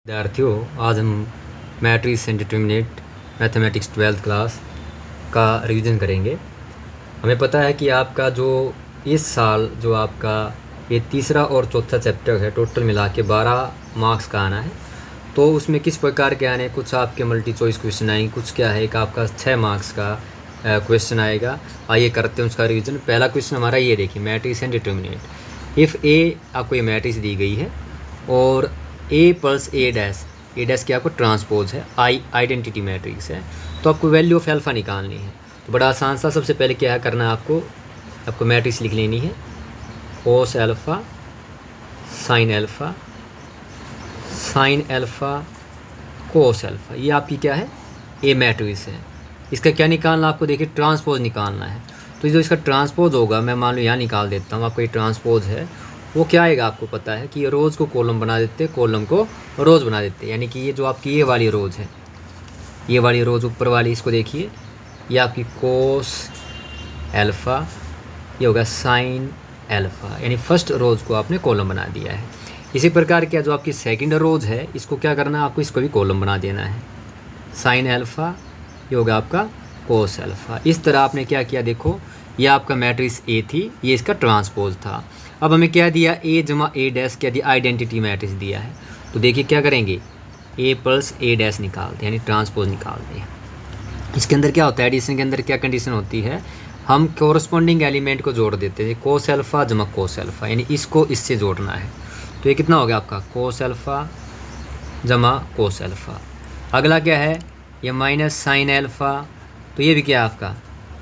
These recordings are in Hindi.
विद्यार्थियों, आज हम matrix and determinant mathematics 12th class का रिवीजन करेंगे। हमें पता है कि आपका जो इस साल जो आपका ये तीसरा और चौथा चैप्टर है, टोटल मिला के 12 मार्क्स का आना है। तो उसमें किस प्रकार के आने, कुछ आपके मल्टी चॉइस क्वेश्चन आएंगे, कुछ क्या है, एक आपका 6 मार्क्स का क्वेश्चन आएगा। आइए करते हैं उसका रिवीजन। पहला क्वेश्चन हमारा ये देखिए, मैट्रिक्स एंड डिटर्मिनेंट। इफ़ ए, आपको ये मैट्रिक्स दी गई है और ए प्लस ए डैश की आपको ट्रांसपोज है, आइडेंटिटी मैट्रिक्स है, तो आपको वैल्यू ऑफ एल्फ़ा निकालनी है। तो बड़ा आसान सा, सबसे पहले क्या करना है, आपको मैट्रिक्स लिख लेनी है, कोस एल्फ़ा साइन एल्फ़ा कोस एल्फ़ा। ये आपकी क्या है, ए मैट्रिक्स है। इसका क्या निकालना आपको, देखिए ट्रांसपोज निकालना है। तो जो इसका ट्रांसपोज होगा, मैं मान लो यहाँ निकाल देता हूँ, आपको ये ट्रांसपोज है, वो क्या आएगा आपको पता है कि ये रोज़ को कॉलम बना देते हैं, कॉलम को रोज़ बना देते हैं। यानी कि ये जो आपकी ये वाली रोज़ है, ये वाली रोज़ ऊपर वाली, इसको देखिए, ये आपकी कोस एल्फ़ा, ये होगा साइन एल्फ़ा, यानी फर्स्ट रोज़ को आपने कॉलम बना दिया है। इसी प्रकार क्या जो आपकी सेकंड रोज़ है, इसको क्या करना है, आपको इसको भी कॉलम बना देना है, साइन एल्फ़ा, ये होगा आपका कोस एल्फ़ा। इस तरह आपने क्या किया, देखो ये आपका मैट्रिक्स ए थी, ये इसका ट्रांसपोज था। अब हमें क्या दिया, ए जमा ए डैश क्या दिया, आइडेंटिटी मैट्रिक्स दिया है। तो देखिए क्या करेंगे, ए प्लस ए डैश निकालते हैं, यानी ट्रांसपोज निकालते हैं। इसके अंदर क्या होता है, एडिशन के अंदर क्या कंडीशन होती है, हम कोरस्पॉन्डिंग एलिमेंट को जोड़ देते हैं, कोस एल्फ़ा जमा कोस एल्फ़ा, यानी इसको इससे जोड़ना है। तो ये कितना हो गया आपका, कोस एल्फ़ा जमा कोस एल्फ़ा। अगला क्या है, ये माइनस साइन एल्फ़ा, तो ये भी क्या है आपका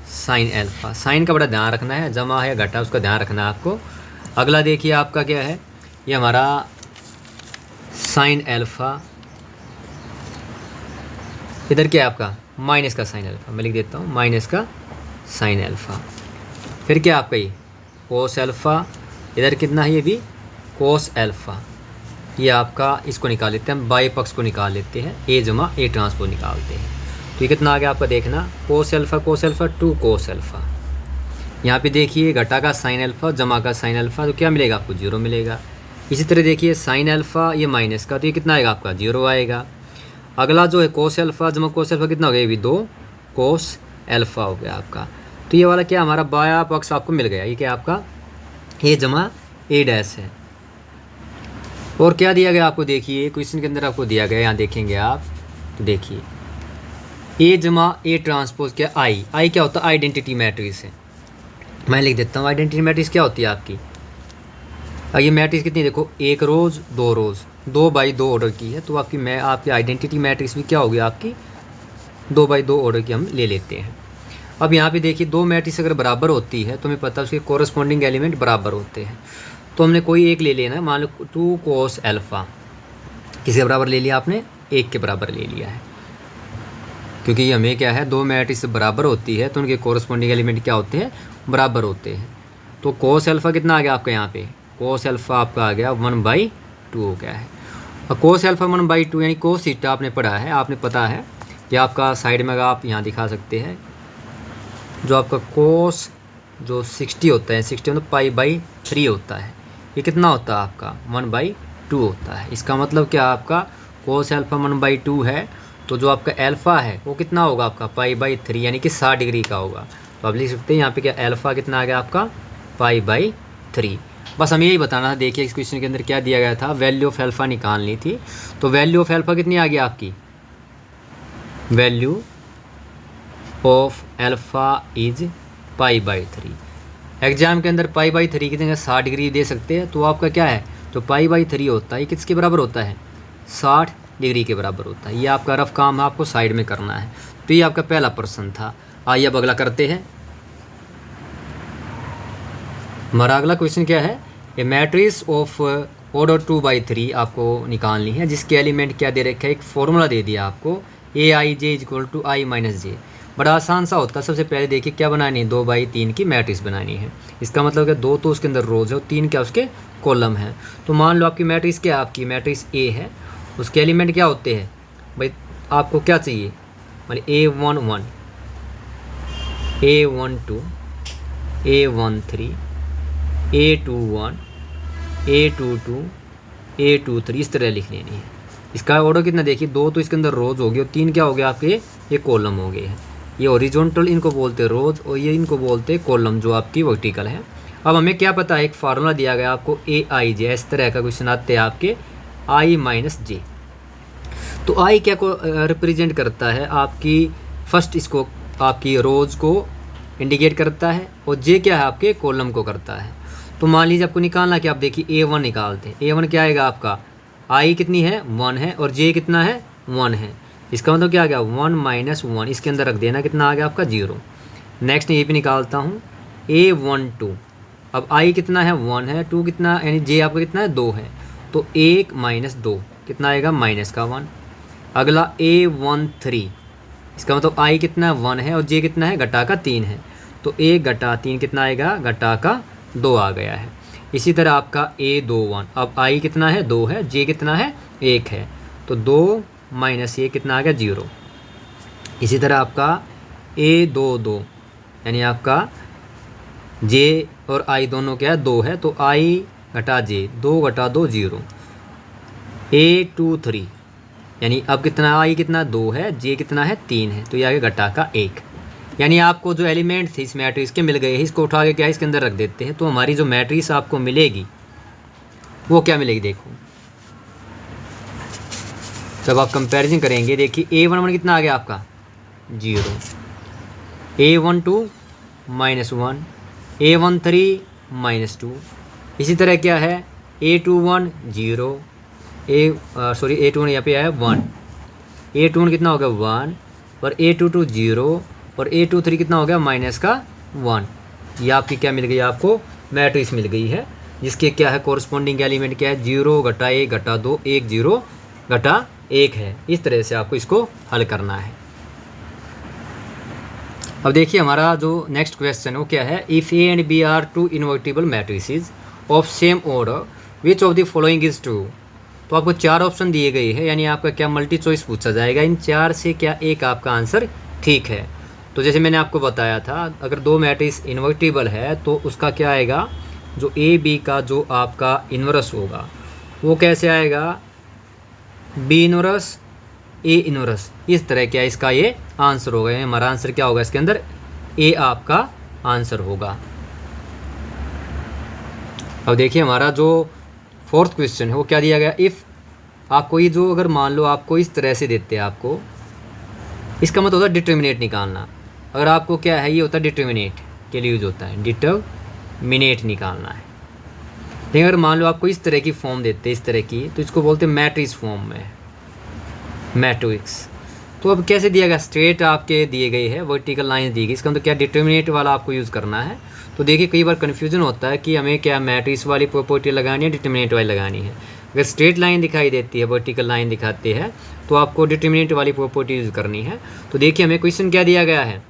साइन एल्फ़ा। साइन का बड़ा ध्यान रखना है, जमा है घटा उसका ध्यान रखना है आपको। अगला देखिए आपका क्या है, ये हमारा साइन एल्फ़ा, इधर क्या है आपका माइनस का साइन एल्फ़ा, मैं लिख देता हूँ माइनस का साइन एल्फ़ा। फिर क्या आपका ये कोस एल्फ़ा, इधर कितना है, ये भी कोस एल्फ़ा। ये आपका इसको निकाल लेते हैं हम, बाई पक्ष को निकाल लेते हैं, ए जमा ए ट्रांसपोज निकालते हैं। तो ये कितना आ गया आपका, देखना कोस एल्फ़ा 2 कोस एल्फ़ा। यहाँ पे देखिए घटा का साइन एल्फ़ा, जमा का साइन एल्फ़ा, तो क्या मिलेगा आपको, 0 मिलेगा। इसी तरह देखिए साइन एल्फ़ा, ये माइनस का, तो ये कितना आएगा आपका, 0 आएगा। अगला जो है कोस एल्फ़ा जमा कोस एल्फ़ा, कितना हो गया, ये भी 2 कोस एल्फ़ा हो गया आपका। तो ये वाला क्या हमारा बाया पक्ष आपको मिल गया, ये क्या आपका ए जमा ए डैश है। और क्या दिया गया आपको, देखिए क्वेश्चन के अंदर आपको दिया गया, यहाँ देखेंगे आप, तो देखिए ए जमा ए ट्रांसपोज क्या, आई क्या होता है, आइडेंटिटी मैट्रिक्स है। मैं लिख देता हूँ, आइडेंटिटी मैट्रिक्स क्या होती है आपकी, ये मैट्रिक्स कितनी, देखो एक रोज़ 2 रोज़ 2x2 ऑर्डर की है, तो आपकी आइडेंटिटी मैट्रिक्स भी क्या होगी आपकी 2x2 ऑर्डर की हम ले लेते हैं। अब यहाँ पे देखिए 2 मैट्रिक्स अगर बराबर होती है तो हमें पता है उसके कोरस्पॉन्डिंग एलिमेंट बराबर होते हैं। तो हमने कोई एक ले लेना, मान लो 2 कोस एल्फ़ा, किसके बराबर ले लिया आपने, 1 के बराबर ले लिया है, क्योंकि हमें क्या है 2 मैट्रिक्स बराबर होती है तो उनके कोरस्पॉन्डिंग एलिमेंट क्या होते हैं, बराबर होते हैं। तो कोस एल्फ़ा कितना आ गया आपका, यहाँ पे कोस एल्फ़ा आपका आ गया 1/2 हो गया है। और कोस एल्फ़ा 1/2 यानी कोस थीटा आपने पढ़ा है, आपने पता है कि आपका साइड में आप यहाँ दिखा सकते हैं, जो आपका कोस जो 60 होता है, 60 मतलब π/3 होता है, ये कितना होता है आपका 1/2 होता है। इसका मतलब क्या आपका कोस एल्फ़ा 1/2 है, तो जो आपका एल्फ़ा है वो कितना होगा आपका π/3, यानी कि 60 डिग्री का होगा। तो आप लिख सकते हैं यहाँ पे क्या एल्फ़ा कितना आ गया आपका π/3। बस हमें यही बताना था। देखिए इस क्वेश्चन के अंदर क्या दिया गया था, वैल्यू ऑफ एल्फ़ा निकालनी थी। तो वैल्यू ऑफ एल्फ़ा कितनी आ गई आपकी, value of alpha is π/3। Exam के अंदर π/3 की जगह 60 डिग्री दे सकते हैं, तो आपका क्या है, तो π/3 होता है, ये किसके बराबर होता है, 60 डिग्री के बराबर होता है। ये आपका रफ काम है, आपको साइड में करना है। तो ये आपका पहला प्रश्न था। आइए अब अगला करते हैं। हमारा अगला क्वेश्चन क्या है, ए मैट्रिक्स ऑफ ऑर्डर 2/3 आपको निकालनी है, जिसके एलिमेंट क्या दे रखे है, एक फॉर्मूला दे दिया आपको, AIJ = I-J। बड़ा आसान सा होता है। सबसे पहले देखिए क्या बनानी है, 2/3 की मैट्रिक्स बनानी है। इसका मतलब क्या, 2 तो उसके अंदर रोज़ है और 3 क्या उसके कॉलम है। तो मान लो आपकी मैट्रिक्स क्या है, आपकी मैट्रिक्स A है, उसके एलिमेंट क्या होते हैं भाई, आपको क्या चाहिए, मतलब A11 A12 A13 A21 A22 A23, इस तरह लिख लेनी है। इसका ऑर्डर कितना देखिए, 2 तो इसके अंदर रोज हो गए और 3 क्या हो गया आपके, ये कॉलम हो गए हैं। ये हॉरिजॉन्टल इनको बोलते हैं रोज और ये इनको बोलते हैं कॉलम जो आपकी वर्टिकल है। अब हमें क्या पता है, एक फार्मूला दिया गया आपको AIJ, इस तरह का क्वेश्चन आते हैं आपके I-J। तो आई क्या को रिप्रेजेंट करता है आपकी, फर्स्ट इसको आपकी रोज को इंडिकेट करता है और जे क्या है आपके कॉलम को करता है। तो मान लीजिए आपको निकालना कि आप देखिए A1 निकालते हैं, A1 क्या आएगा आपका, आई कितनी है 1 है और जे कितना है 1 है। इसका मतलब क्या आ गया 1 - 1, इसके अंदर रख देना, कितना आ गया आपका 0। नेक्स्ट ये भी निकालता हूँ A12, अब आई कितना है 1 है, 2 कितना यानी जे आपका कितना है 2 है, तो 1 - 2 कितना आएगा -1। अगला A13, इसका मतलब आई कितना है 1 है और जे कितना है घटा का 3 है, तो 1 - 3 कितना आएगा घटा का 2 आ गया है। इसी तरह आपका A21, अब आई कितना है 2 है, जे कितना है 1 है, तो 2 - 1 कितना आ गया 0। इसी तरह आपका A22 यानी आपका जे और आई दोनों क्या है 2 है, तो आई घटा जे 2 घटा 2 0। A23 यानी अब कितना आई कितना 2 है, जे कितना है 3 है, तो ये आगे घटा का 1। यानी आपको जो एलिमेंट थे इस मैट्रिक्स के मिल गए हैं, इसको उठा के क्या इसके अंदर रख देते हैं, तो हमारी जो मैट्रिक्स आपको मिलेगी वो क्या मिलेगी देखो। जब आप कंपैरिजन करेंगे देखिए A11 कितना आ गया आपका 0, A12 -1, A13 -2। इसी तरह क्या है A21 0, A21 यहाँ पे आया 1, A21 कितना हो गया 1 और A22 0 और A23 कितना हो गया -1। ये आपकी क्या मिल गई, आपको मैट्रिक्स मिल गई है जिसके क्या है कोरस्पॉन्डिंग एलिमेंट क्या है 0 घटा 1 घटा 2 1 0 घटा 1 है। इस तरह से आपको इसको हल करना है। अब देखिए हमारा जो नेक्स्ट क्वेश्चन है वो क्या है, if A and B are two invertible matrices of same order which of the following is true. तो आपको 4 ऑप्शन दिए गए हैं, यानी आपका क्या मल्टी चॉइस पूछा जाएगा, इन 4 से क्या एक आपका आंसर ठीक है। तो जैसे मैंने आपको बताया था अगर 2 मैट्रिक्स इन्वर्टिबल है तो उसका क्या आएगा, जो AB का जो आपका इन्वर्स होगा वो कैसे आएगा, B इन्वर्स A इन्वर्स, इस तरह क्या इसका ये आंसर होगा। हमारा आंसर क्या होगा इसके अंदर, A आपका आंसर होगा। अब देखिए हमारा जो 4th क्वेश्चन है वो क्या दिया गया, इफ़ आपको ये जो अगर मान लो आपको इस तरह से देते हैं, आपको इसका मतलब होता है डिटर्मिनेट निकालना। अगर आपको क्या है ये होता है डिटर्मिनेट के लिए यूज होता है, डिटर्मिनेट निकालना है। लेकिन अगर मान लो आपको इस तरह की फॉर्म देते हैं इस तरह की, तो इसको बोलते हैं मैट्रिक्स फॉर्म में, मैट्रिक्स। तो अब कैसे दिया गया, स्ट्रेट आपके दिए गए हैं, वर्टिकल लाइन दी गई, इसका मतलब क्या डिटर्मिनेट वाला आपको यूज़ करना है। तो देखिए कई बार कन्फ्यूजन होता है कि हमें क्या मैट्रिक्स वाली प्रॉपर्टी लगानी है डिटर्मिनेट वाली लगानी है। अगर स्ट्रेट लाइन दिखाई देती है, वर्टिकल लाइन दिखाती है, तो आपको डिटर्मिनेट वाली प्रॉपर्टी यूज़ करनी है। तो देखिए हमें क्वेश्चन क्या दिया गया है,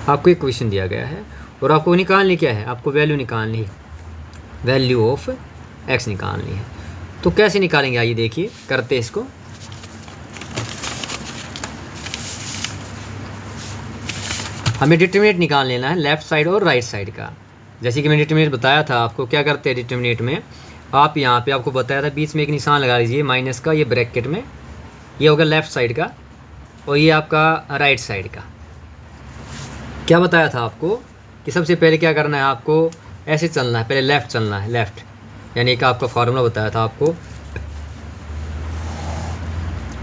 आपको एक क्वेश्चन दिया गया है और आपको निकालनी क्या है, आपको वैल्यू निकालनी है, वैल्यू ऑफ x निकालनी है। तो कैसे निकालेंगे आइए देखिए, करते हैं इसको। हमें डिटर्मिनेट निकाल लेना है लेफ्ट साइड और राइट साइड का। जैसे कि मैंने डिटर्मिनेट बताया था आपको, क्या करते हैं डिटर्मिनेट में, आप यहाँ पे आपको बताया था बीच में एक निशान लगा लीजिए माइनस का, ये ब्रैकेट में, ये होगा लेफ्ट साइड का और ये आपका राइट साइड का। क्या बताया था आपको कि सबसे पहले क्या करना है, आपको ऐसे चलना है, पहले लेफ़्ट चलना है, लेफ़्ट यानी एक आपका फार्मूला बताया था आपको,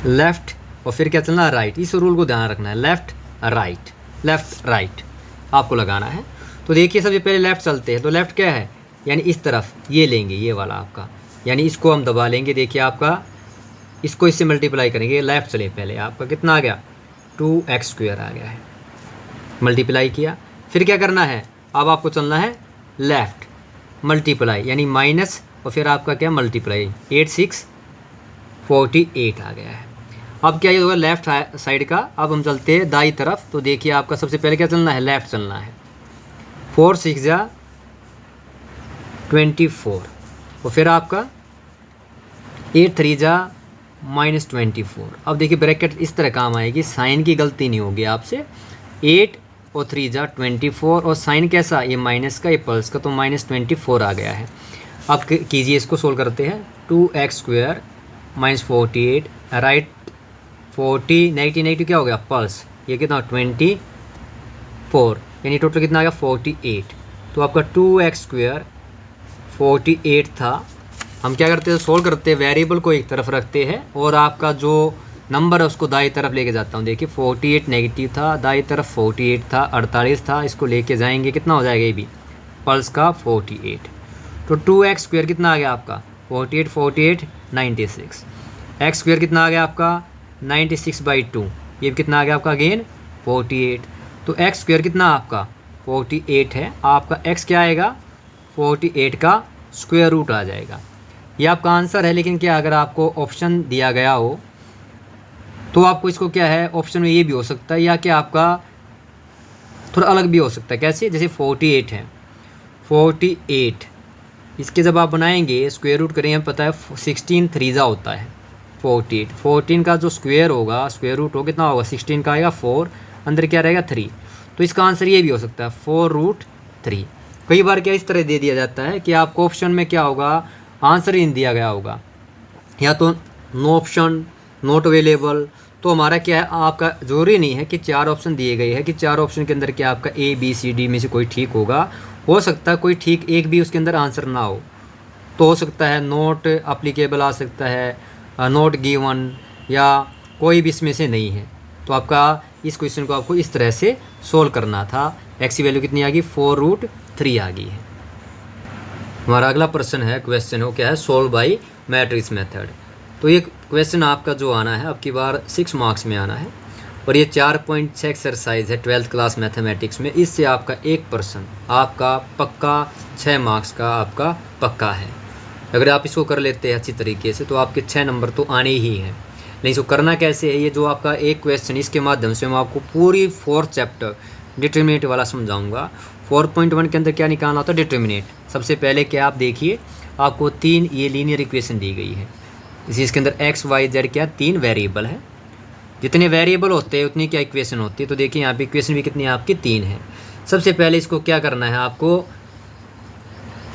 लेफ़्ट और फिर क्या चलना है राइट। इस रूल को ध्यान रखना है, लेफ़्ट राइट आपको लगाना है। तो देखिए सबसे पहले लेफ़्ट चलते हैं, तो लेफ़्ट क्या है यानी इस तरफ ये लेंगे, ये वाला आपका, यानी इसको हम दबा लेंगे। देखिए आपका इसको इससे मल्टीप्लाई करेंगे, लेफ़्ट चले पहले, आपका कितना आ गया 2x² आ गया है, मल्टीप्लाई किया। फिर क्या करना है, अब आपको चलना है लेफ़्ट, मल्टीप्लाई यानी माइनस और फिर आपका क्या मल्टीप्लाई, 8 6 48 आ गया है। अब क्या ये होगा लेफ़्ट साइड का। अब हम चलते हैं दाई तरफ, तो देखिए आपका सबसे पहले क्या चलना है, लेफ़्ट चलना है, 4 6 जा 24 और फिर आपका 8 3 जा -24। अब देखिए ब्रैकेट इस तरह काम आएगी, साइन की गलती नहीं होगी आपसे, 8 और 3 जा 24 और साइन कैसा, ये माइनस का, ये प्लस का, तो -24 आ गया है। अब कीजिए, इसको सोल्व करते हैं। 2x² -48 राइट 40 नेगेटिव क्या हो गया प्लस, ये कितना 24 यानी टोटल कितना आ गया 48। तो आपका 2x² 48 था। हम क्या करते हैं, सोल्व करते हैं, वेरिएबल को एक तरफ रखते हैं और आपका जो नंबर है उसको दाई तरफ लेके जाता हूँ। देखिए 48 नेगेटिव था, दाई तरफ 48 था, 48 था, इसको लेके जाएंगे कितना हो जाएगा, ये भी पल्स का 48। तो 2x² कितना आ गया आपका 48 48 96। x² कितना आ गया आपका 96/2, ये कितना आ गया आपका अगेन 48। तो x² कितना आपका 48 है, आपका x क्या आएगा 48 का स्क्वायर रूट आ जाएगा। ये आपका आंसर है। लेकिन क्या अगर आपको ऑप्शन दिया गया हो तो आपको इसको क्या है, ऑप्शन में ये भी हो सकता है या क्या आपका थोड़ा अलग भी हो सकता है। कैसे, जैसे 48 है, 48 इसके जब आप बनाएंगे स्क्वायर रूट करेंगे, हमें पता है 16 3 होता है 48। 14 का जो स्क्वायर होगा, स्क्वायर रूट हो कितना होगा 16 का आएगा 4, अंदर क्या रहेगा 3। तो इसका आंसर ये भी हो सकता है 4√3। कई बार क्या इस तरह दे दिया जाता है कि आपको ऑप्शन में क्या होगा, आंसर ही नहीं दिया गया होगा, या तो नो ऑप्शन, नॉट अवेलेबल। तो हमारा क्या है, आपका ज़रूरी नहीं है कि 4 ऑप्शन दिए गए हैं कि 4 ऑप्शन के अंदर क्या आपका A B C D में से कोई ठीक होगा। हो सकता है कोई ठीक एक भी उसके अंदर आंसर ना हो, तो हो सकता है नॉट अप्लीकेबल आ सकता है, नॉट गिवन, या कोई भी इसमें से नहीं है। तो आपका इस क्वेश्चन को आपको इस तरह से सोल्व करना था। x की वैल्यू कितनी आ गई 4√3 आ गई है। हमारा अगला प्रश्न है, क्वेश्चन हो क्या है, सोल्व बाई मैट्रिक्स मेथड। तो ये क्वेश्चन आपका जो आना है अब की बार 6 मार्क्स में आना है और ये 4.6 एक्सरसाइज है 12th क्लास मैथमेटिक्स में। इससे आपका एक प्रश्न आपका पक्का 6 मार्क्स का आपका पक्का है। अगर आप इसको कर लेते हैं अच्छी तरीके से तो आपके 6 नंबर तो आने ही हैं। नहीं, इसको करना कैसे है, ये जो आपका एक क्वेश्चन इसके माध्यम से मैं आपको पूरी 4th चैप्टर डिटर्मिनेट वाला समझाऊंगा। 4.1 के अंदर क्या निकालना होता है, डिटर्मिनेट। सबसे पहले क्या आप देखिए, आपको 3 ये लीनियर इक्वेशन दी गई है। इसके अंदर x y z क्या 3 वेरिएबल है। जितने वेरिएबल होते हैं उतनी क्या इक्वेशन होती है। तो देखिए यहाँ पे इक्वेशन भी कितनी है आपकी 3 है। सबसे पहले इसको क्या करना है, आपको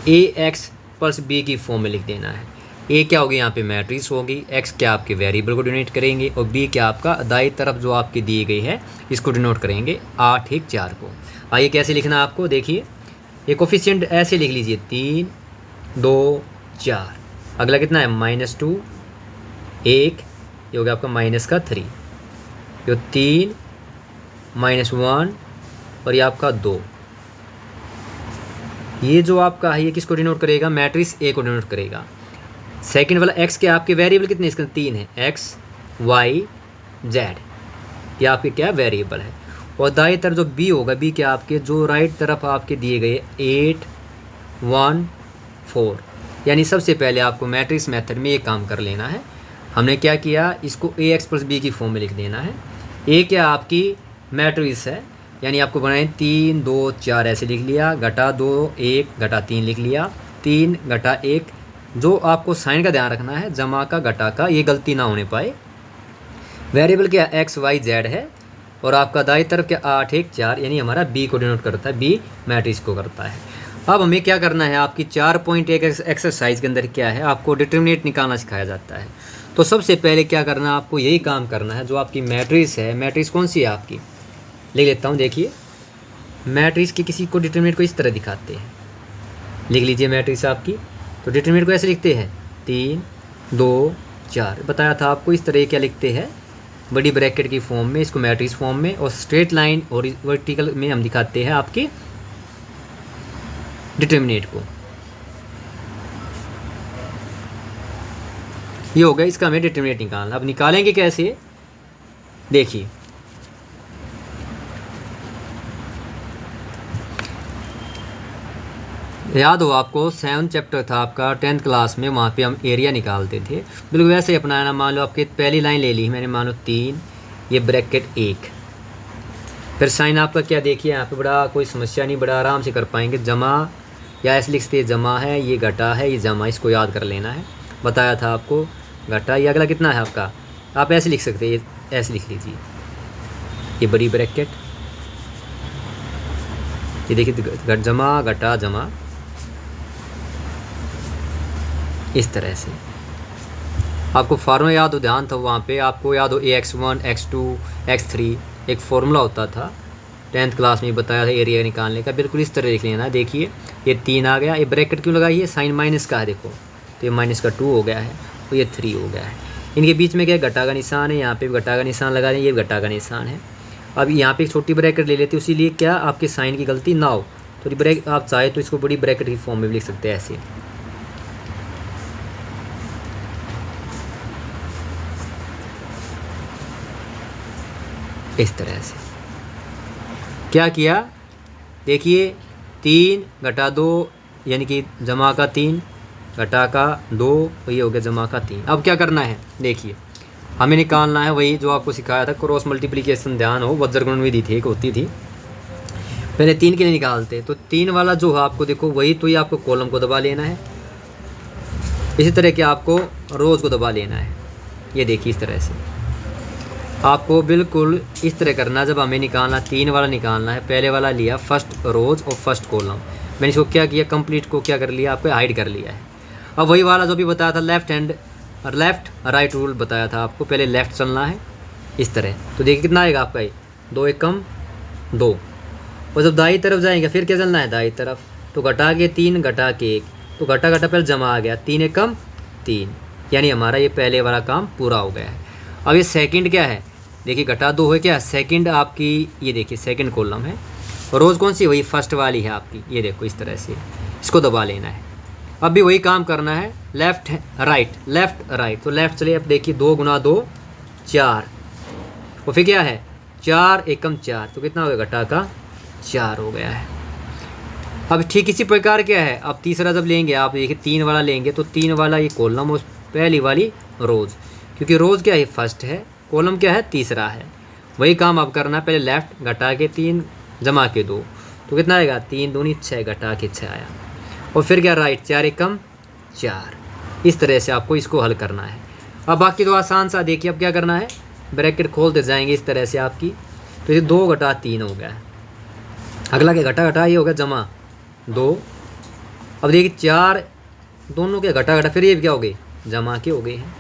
ax + b की फॉर्म में लिख देना है। a क्या होगी यहाँ पे मैट्रिक्स होगी, x क्या आपके वेरिएबल को डिनोट करेंगे और b क्या आपका दाई तरफ जो आपकी दी गई है इसको डिनोट करेंगे 8 1 4 को। आइए कैसे लिखना है आपको, देखिए ये कोफिशिएंट ऐसे लिख लीजिए 3 2 4। अगला कितना है -2 1, ये हो गया आपका -3, जो 3 -1 और ये आपका 2। ये जो आपका है ये किसको डिनोट करेगा, मैट्रिक्स ए को डिनोट करेगा। सेकंड वाला x के आपके वेरिएबल कितने, इसके 3 है, x y z, ये आपके क्या वेरिएबल है। और दाएं तरफ जो b होगा, b क्या आपके जो राइट तरफ आपके दिए गए 8 1 4। यानी सबसे पहले आपको मैट्रिक्स मेथड में ये काम कर लेना है। हमने क्या किया, इसको ax + b की फॉर्म में लिख देना है। a क्या आपकी मैट्रिक्स है, यानी आपको बनाए 3 2 4 ऐसे लिख लिया, -2 1 -3 लिख लिया, 3 -1। जो आपको साइन का ध्यान रखना है, जमा का घटा का, ये गलती ना होने पाए। वेरिएबल क्या x y z है और आपका दाई तरफ क्या 8 1 4, यानी हमारा b को डिनोट करता है, b मैट्रिक्स को करता है। अब हमें क्या करना है, आपकी 4.1 एक्सरसाइज के अंदर क्या है, आपको डिटर्मिनेट निकालना सिखाया जाता है। तो सबसे पहले क्या करना है, आपको यही काम करना है। जो आपकी मैट्रिक्स है, मैट्रिक्स कौन सी है आपकी, लिख लेता हूँ। देखिए मैट्रिक्स की किसी को डिटर्मिनेट को इस तरह दिखाते हैं, लिख लीजिए मैट्रिक्स आपकी। तो डिटर्मिनेट को ऐसे लिखते हैं 3 2 4, बताया था आपको। इस तरह क्या लिखते हैं, बड़ी ब्रैकेट की फॉर्म में, इसको मैट्रिक्स फॉर्म में, और स्ट्रेट लाइन और वर्टिकल में हम दिखाते हैं आपके डिटर्मिनेट को। ये हो गया, इसका हमें डिटर्मिनेट निकालना। अब निकालेंगे कैसे, देखिए याद हो आपको 7th चैप्टर था आपका 10th क्लास में, वहाँ पे हम एरिया निकालते थे। बिल्कुल वैसे ही अपनाना। मान लो आपकी पहली लाइन ले ली मैंने, मान लो 3, ये ब्रैकेट 1, फिर साइन आपका क्या, देखिए यहाँ पे बड़ा कोई समस्या नहीं, बड़ा आराम से कर पाएंगे। जमा या ऐसे लिखते हैं, जमा है, ये घटा है, ये जमा, इसको याद कर लेना है, बताया था आपको। घटा, ये अगला कितना है आपका, आप ऐसे लिख सकते हैं, ये ऐसे लिख लीजिए, ये बड़ी ब्रैकेट ये देखिए घट जमा घटा जमा, इस तरह से। आपको फार्मूला याद हो, ध्यान था वहाँ पे, आपको याद हो AX1 X2 X3 एक फार्मूला होता था 10th क्लास में बताया था एरिया निकालने का, बिल्कुल इस तरह देख लेना। देखिए ये 3 आ गया, ये ब्रैकेट क्यों लगाई है, साइन माइनस का है देखो, तो ये माइनस का 2 हो गया है, तो ये 3 हो गया है। इनके बीच में क्या घटा का निशान है, यहाँ पे भी घटा का निशान लगा दें, ये घटा का निशान है। अब यहाँ पे एक छोटी ब्रैकेट ले लेते हैं, इसीलिए क्या आपके साइन की गलती ना हो, तो ब्रैकेट आप चाहे तो इसको बड़ी ब्रैकेट की फॉर्म में भी लिख सकते हैं ऐसे। इस तरह से क्या किया, देखिए 3 घटा 2 यानी कि जमा का 3 घटा का 2, ये हो गया जमा का 3। अब क्या करना है, देखिए हमें निकालना है वही जो आपको सिखाया था, क्रॉस मल्टीप्लिकेशन, ध्यान हो, वज्र गुणन विधि थी एक होती थी, पहले 3 के लिए निकालते। तो 3 वाला जो है आपको देखो वही, तो ये आपको कॉलम को दबा लेना है, इसी तरह के आपको रोज़ को दबा लेना है। ये देखिए इस तरह से आपको बिल्कुल इस तरह करना। जब हमें निकालना 3 वाला निकालना है, पहले वाला लिया फर्स्ट रोज़ और फर्स्ट कॉलम, मैंने इसको क्या किया, कंप्लीट को क्या कर लिया, आपको हाइड कर लिया है। अब वही वाला जो भी बताया था लेफ़्ट राइट रूल बताया था आपको, पहले लेफ़्ट चलना है इस तरह। तो देखिए कितना आएगा आपका, 2 1 कम 2, और जब दाई तरफ जाएंगे फिर क्या चलना है, दाई तरफ, तो घटा के 3 घटा के 1, तो घटा घटा पहले जमा आ गया, 3 1 कम 3, यानी हमारा ये पहले वाला काम पूरा हो गया है। अब ये सेकंड क्या है, देखिए घटा 2 है क्या, सेकंड आपकी, ये देखिए सेकंड कॉलम है, और रोज़ कौन सी, वही फर्स्ट वाली है आपकी, ये देखो इस तरह से इसको दबा लेना है। अब भी वही काम करना है, लेफ़्ट राइट, तो लेफ़्ट चलिए, अब देखिए 2 गुना 2 4, और फिर क्या है 4 1 कम 4, तो कितना हो गया, घटा का 4 हो गया है। अब ठीक इसी प्रकार क्या है, अब तीसरा जब लेंगे आप, देखिए 3 वाला लेंगे, तो 3 वाला ये कॉलम और पहली वाली रोज़, क्योंकि रोज़ क्या है फर्स्ट है, कॉलम क्या है तीसरा है। वही काम अब करना है, पहले लेफ़्ट घटा के 3 जमा के 2, तो कितना आएगा, 3 दूनी 6 घटा के 6 आया, और फिर क्या राइट 4 1 कम 4, इस तरह से आपको इसको हल करना है। अब बाकी तो आसान सा, देखिए अब क्या करना है, ब्रैकेट खोलते जाएंगे इस तरह से आपकी, तो ये 2 घटा 3 हो गया है, अगला क्या घटा घटा ये हो गया जमा 2, अब देखिए 4 दोनों के घटा घटा, फिर ये क्या हो गई, जमा के हो गए हैं।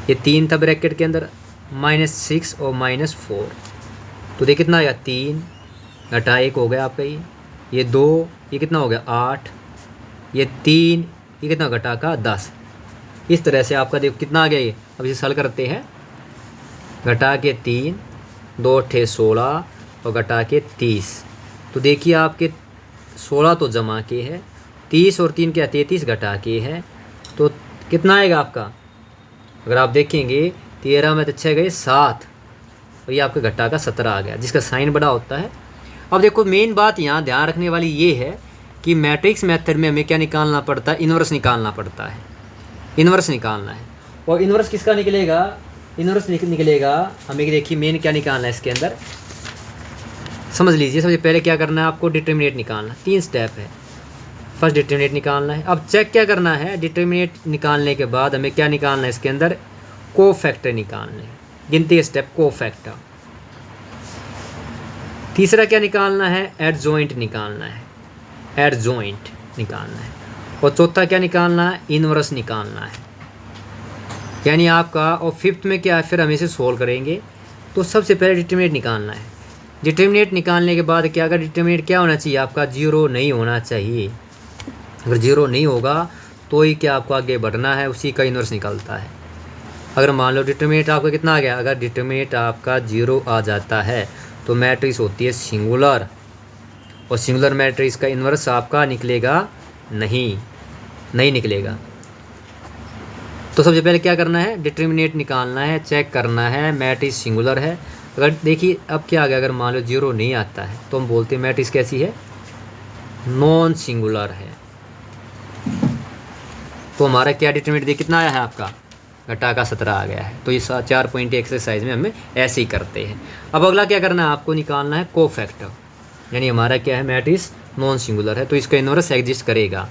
ये 3 था ब्रैकेट के अंदर, -6 और -4, तो देखिए कितना आएगा, 3 घटा 1 हो गया आपका, ये 2, ये कितना हो गया 8, ये 3, ये कितना घटा का 10। इस तरह से आपका देखो कितना आ गया ये। अब इसे हल करते हैं, घटा के 3 2 8 16 और घटा के 30, तो देखिए आपके 16 तो जमा के है, 30 और 3 क्या 33 घटा के है, तो कितना आएगा आपका, अगर आप देखेंगे 13 में तो 6 गए 7, और ये आपके घटा का 17 आ गया, जिसका साइन बड़ा होता है। अब देखो मेन बात यहाँ ध्यान रखने वाली ये है कि मैट्रिक्स मेथड में हमें क्या निकालना पड़ता है, इन्वर्स निकालना पड़ता है, इन्वर्स निकालना है। और इन्वर्स किसका निकलेगा, इन्वर्स निकलेगा हमें, देखिए मेन क्या निकालना है इसके अंदर, समझ लीजिए। सबसे पहले क्या करना है आपको, डिटर्मिनेट निकालना, 3 स्टेप है। फर्स्ट डिटर्मिनेट निकालना है, अब चेक क्या करना है, डिटर्मिनेट निकालने के बाद हमें क्या निकालना है इसके अंदर, कोफैक्टर निकालने हैं, गिनती के स्टेप कोफैक्टर। तीसरा क्या निकालना है, एडजॉइंट निकालना है, एडजॉइंट निकालना है। और चौथा क्या निकालना है, इन्वर्स निकालना है, यानी आपका। और फिफ्थ में क्या है, फिर हम इसे सोल्व करेंगे। तो सबसे पहले डिटर्मिनेट निकालना है। डिटर्मिनेट निकालने के बाद क्या, अगर डिटर्मिनेट क्या होना चाहिए आपका, 0 नहीं होना चाहिए। अगर 0 नहीं होगा तो ही क्या आपको आगे बढ़ना है, उसी का इन्वर्स निकलता है। अगर मान लो डिटर्मिनेट आपका कितना आ गया, अगर डिटर्मिनेट आपका 0 आ जाता है तो मैट्रिक्स होती है सिंगुलर, और सिंगुलर मैट्रिक्स का इन्वर्स आपका निकलेगा नहीं निकलेगा। तो सबसे पहले क्या करना है, डिटर्मिनेट निकालना है, चेक करना है मैट्रिक्स सिंगुलर है। अगर देखिए अब क्या आ गया, अगर मान लो 0 नहीं आता है तो हम बोलते हैं मैट्रिक्स कैसी है, नॉन सिंगुलर है। तो हमारा क्या डिटर्मिनेट देखिए कितना आया है आपका, घटा का 17 आ गया है। तो ये 4 पॉइंट एक्सरसाइज में हमें ऐसे ही करते हैं। अब अगला क्या करना है, आपको निकालना है कोफैक्टर, यानी हमारा क्या है, मैट्रिक्स नॉन सिंगुलर है तो इसका इन्वर्स एग्जिस्ट करेगा।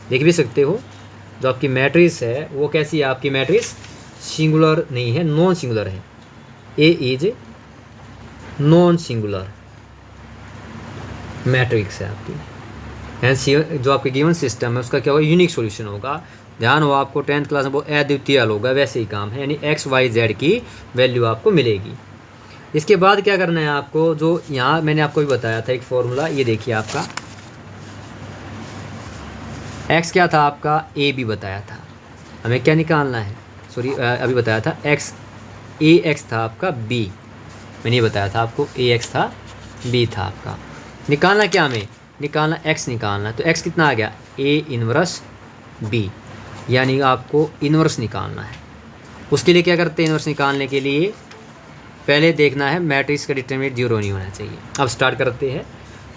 देख भी सकते हो जो आपकी मैट्रिक्स है वो कैसी है, आपकी मैट्रिक्स सिंगुलर नहीं है, नॉन सिंगुलर है। ए इज नॉन सिंगुलर, मैट्रिक्स है आपकी। हैंस जो आपके गिवन सिस्टम है उसका क्या होगा, यूनिक सॉल्यूशन होगा। ध्यान हो आपको 10th क्लास में वो अद्वितीय हल होगा, वैसे ही काम है, यानी एक्स वाई जेड की वैल्यू आपको मिलेगी। इसके बाद क्या करना है आपको, जो यहाँ मैंने आपको भी बताया था एक फॉर्मूला, ये देखिए आपका एक्स क्या था आपका, ए बी बताया था, हमें क्या निकालना है, सॉरी अभी बताया था एक्स, ए एक्स था आपका बी, मैंने ये बताया था आपको ए एक्स था बी था आपका। निकालना क्या हमें, निकालना एक्स निकालना, तो एक्स कितना आ गया, ए इनवर्स बी, यानी आपको इनवर्स निकालना है। उसके लिए क्या करते हैं, इनवर्स निकालने के लिए पहले देखना है मैट्रिक्स का डिटरमिनेंट जीरो नहीं होना चाहिए। अब स्टार्ट करते हैं,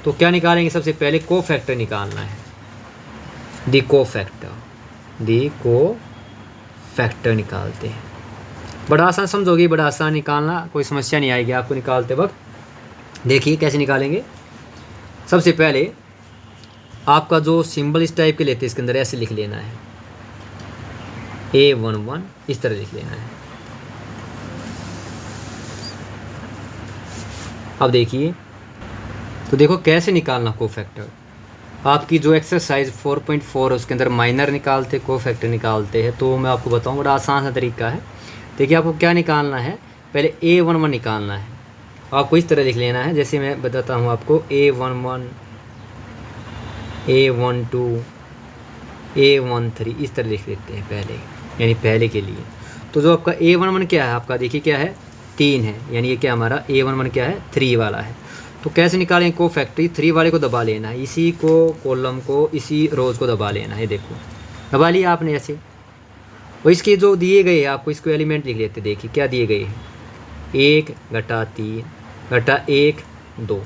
तो क्या निकालेंगे, सबसे पहले कोफैक्टर निकालना है, दी कोफैक्टर निकालते हैं। बड़ा आसान समझोगे, बड़ा आसान निकालना, कोई समस्या नहीं आएगी आपको निकालते वक्त। देखिए कैसे निकालेंगे। सबसे पहले आपका जो सिंबल इस टाइप के लेते हैं, इसके अंदर ऐसे लिख लेना है A11, इस तरह लिख लेना है। अब देखिए, तो देखो कैसे निकालना कोफैक्टर। आपकी जो एक्सरसाइज 4.4 है उसके अंदर माइनर निकालते कोफैक्टर निकालते हैं, तो मैं आपको बताऊँ, बड़ा आसान सा तरीका है। देखिए आपको क्या निकालना है, पहले A11 निकालना है, आपको इस तरह लिख लेना है, जैसे मैं बताता हूँ आपको, A11, A12, A13, इस तरह लिख लेते हैं पहले, यानी पहले के लिए। तो जो आपका A11 क्या है आपका, देखिए क्या है, 3 है, यानी ये क्या हमारा A11 क्या है, 3 वाला है। तो कैसे निकालें कोफैक्टर, 3 वाले को दबा लेना है, इसी को कॉलम को, इसी रोज़ को दबा लेना है, देखो दबा लिया आपने ऐसे। और इसके जो दिए गए आपको, इसको एलिमेंट लिख लेते, देखिए क्या दिए गए हैं, 1 घटा 3 घटा 1 2।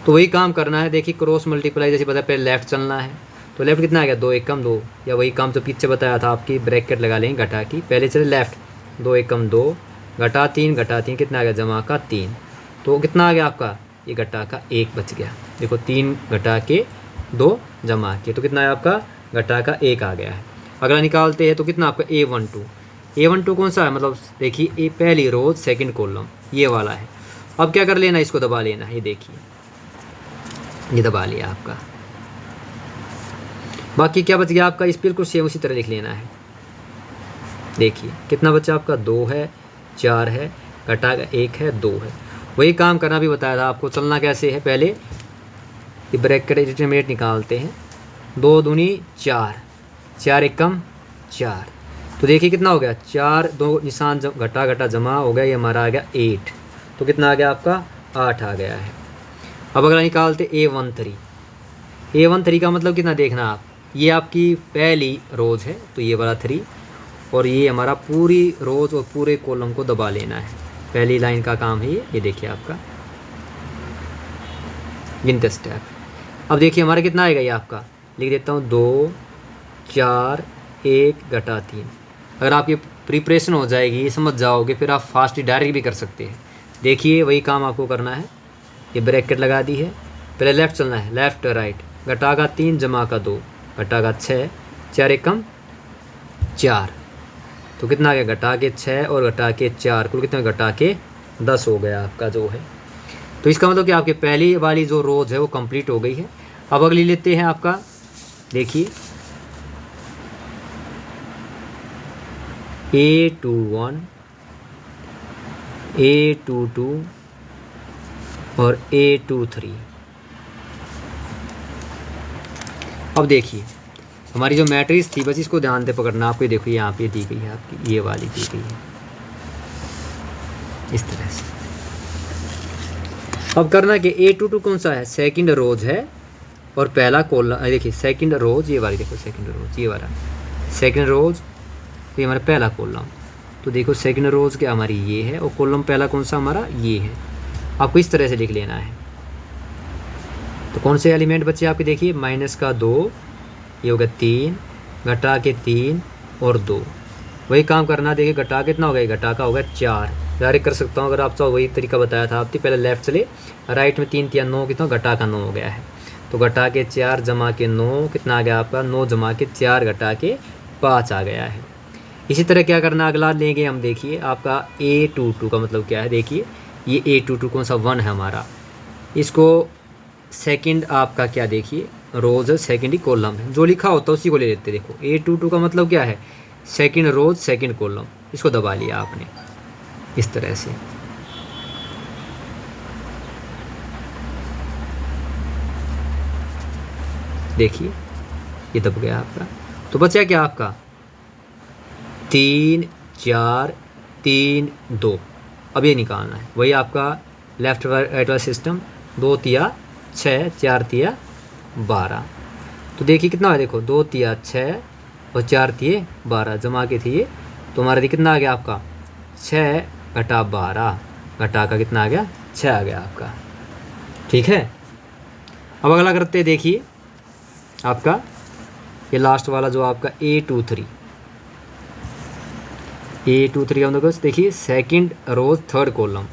तो वही काम करना है, देखिए क्रॉस मल्टीप्लाई जैसे पता है, पहले लेफ्ट चलना है, तो लेफ्ट कितना आ गया, 2 एकम 2, या वही काम जो पीछे बताया था आपकी, ब्रैकेट लगा लेंगे घटा की, पहले चले लेफ्ट, 2 एकम 2 घटा 3 कितना आ गया, जमा का 3, तो कितना आ गया आपका, ये घटा का 1 बच गया। देखो 3 घटा के 2 जमा के, तो कितना है आपका, घटा का 1 आ गया है। अगला निकालते हैं तो कितना आपका A12 कौन सा है, मतलब देखिए ए पहली रोज सेकंड कॉलम ये वाला है। अब क्या कर लेना, इसको दबा लेना, ये देखिए ये दबा लिया आपका। बाकी क्या बच गया आपका, इस बिल्कुल सेम उसी तरह लिख लेना है। देखिए कितना बचा आपका, 2 है 4 है, घटा का 1 है 2 है। वही काम करना भी बताया था आपको। चलना कैसे है, पहले ये ब्रैकेट डिटरमिनेंट निकालते हैं, 2 दूनी 4, 4 एकम 4, तो देखिए कितना हो गया, 4 2 निशान घटा घटा जमा हो गया, ये हमारा आ गया 8, तो कितना आ गया आपका 8 आ गया है। अब अगला निकालते A13 का मतलब कितना देखना आप, ये आपकी पहली रोज है तो ये वाला 3, और ये हमारा पूरी रोज और पूरे कॉलम को दबा लेना है, पहली लाइन का काम है ये देखिए आपका गिनते स्टेप। अब देखिए हमारा कितना आएगा, ये आपका लिख देता हूँ 2 4 1 घटा 3। अगर आपकी प्रिपरेशन हो जाएगी, समझ जाओगे, फिर आप फास्ट डायरेक्ट भी कर सकते हैं। देखिए वही काम आपको करना है, ये ब्रैकेट लगा दी है, पहले लेफ़्ट चलना है, लेफ़्ट राइट, घटा का 3 जमा का 2 घटा का 6, 4 एकम 4, तो कितना आ गया, घटा के 6 और घटा के 4, कुल कितना घटा के 10 हो गया आपका जो है। तो इसका मतलब कि आपकी पहली वाली जो रोज है वो कंप्लीट हो गई है। अब अगली लेते हैं आपका, देखिए A21 A22 और A23। अब देखिए हमारी जो मैट्रिक्स थी, बस इसको ध्यान से पकड़ना आपको। देखो यहाँ पे दी गई है आपकी, ये वाली दी गई है इस तरह से। अब करना कि A22 कौन सा है, सेकंड रोज है और पहला कॉलम, देखिए सेकंड रोज ये वाली, देखो सेकंड रोज ये वाला सेकंड रोज, तो ये हमारा पहला कॉलम, तो देखो सेकंड रोज क्या हमारी ये है, और कॉलम पहला कौन सा हमारा ये है। आपको इस तरह से लिख लेना है। तो कौन से एलिमेंट बच्चे आपके, देखिए माइनस का 2, ये हो गया 3, घटा के 3 और 2, वही काम करना। देखिए घटा कितना हो गया, घटा का हो गया 4, डायरेक्ट कर सकता हूँ अगर आप चाहो, वही तरीका बताया था आपने। पहले लेफ्ट चले, राइट में 3 3 9, कितना घटा का 9 हो गया है, तो घटा के 4 जमा के 9 कितना आ गया आपका, 9 जमा के 4 घटा के 5 आ गया है। इसी तरह क्या करना, अगला लेंगे हम, देखिए आपका A22 का मतलब क्या है, देखिए ये A22 कौन सा 1 है हमारा, इसको सेकंड आपका क्या देखिए रोज है, सेकंड ही कॉलम है, जो लिखा होता है उसी को ले लेते हैं। देखो A22 का मतलब क्या है, सेकंड रोज सेकंड कॉलम, इसको दबा लिया आपने इस तरह से। देखिए ये दब गया आपका, तो बचा क्या आपका 3 4 3 2। अब ये निकालना है, वही आपका लेफ्ट राइट वाला सिस्टम, 2 तिया 6 4 तिया 12। तो देखिए कितना है, देखो 2 तिया 6 और 4 तिये 12 जमा के थी ये, तो हमारा कितना आ गया आपका 6 घटा 12 घटा का कितना आ गया 6 आ गया आपका। ठीक है, अब अगला करते हैं। देखिए आपका ये लास्ट वाला जो आपका A23 का मतलब देखिए सेकंड रोज थर्ड कॉलम,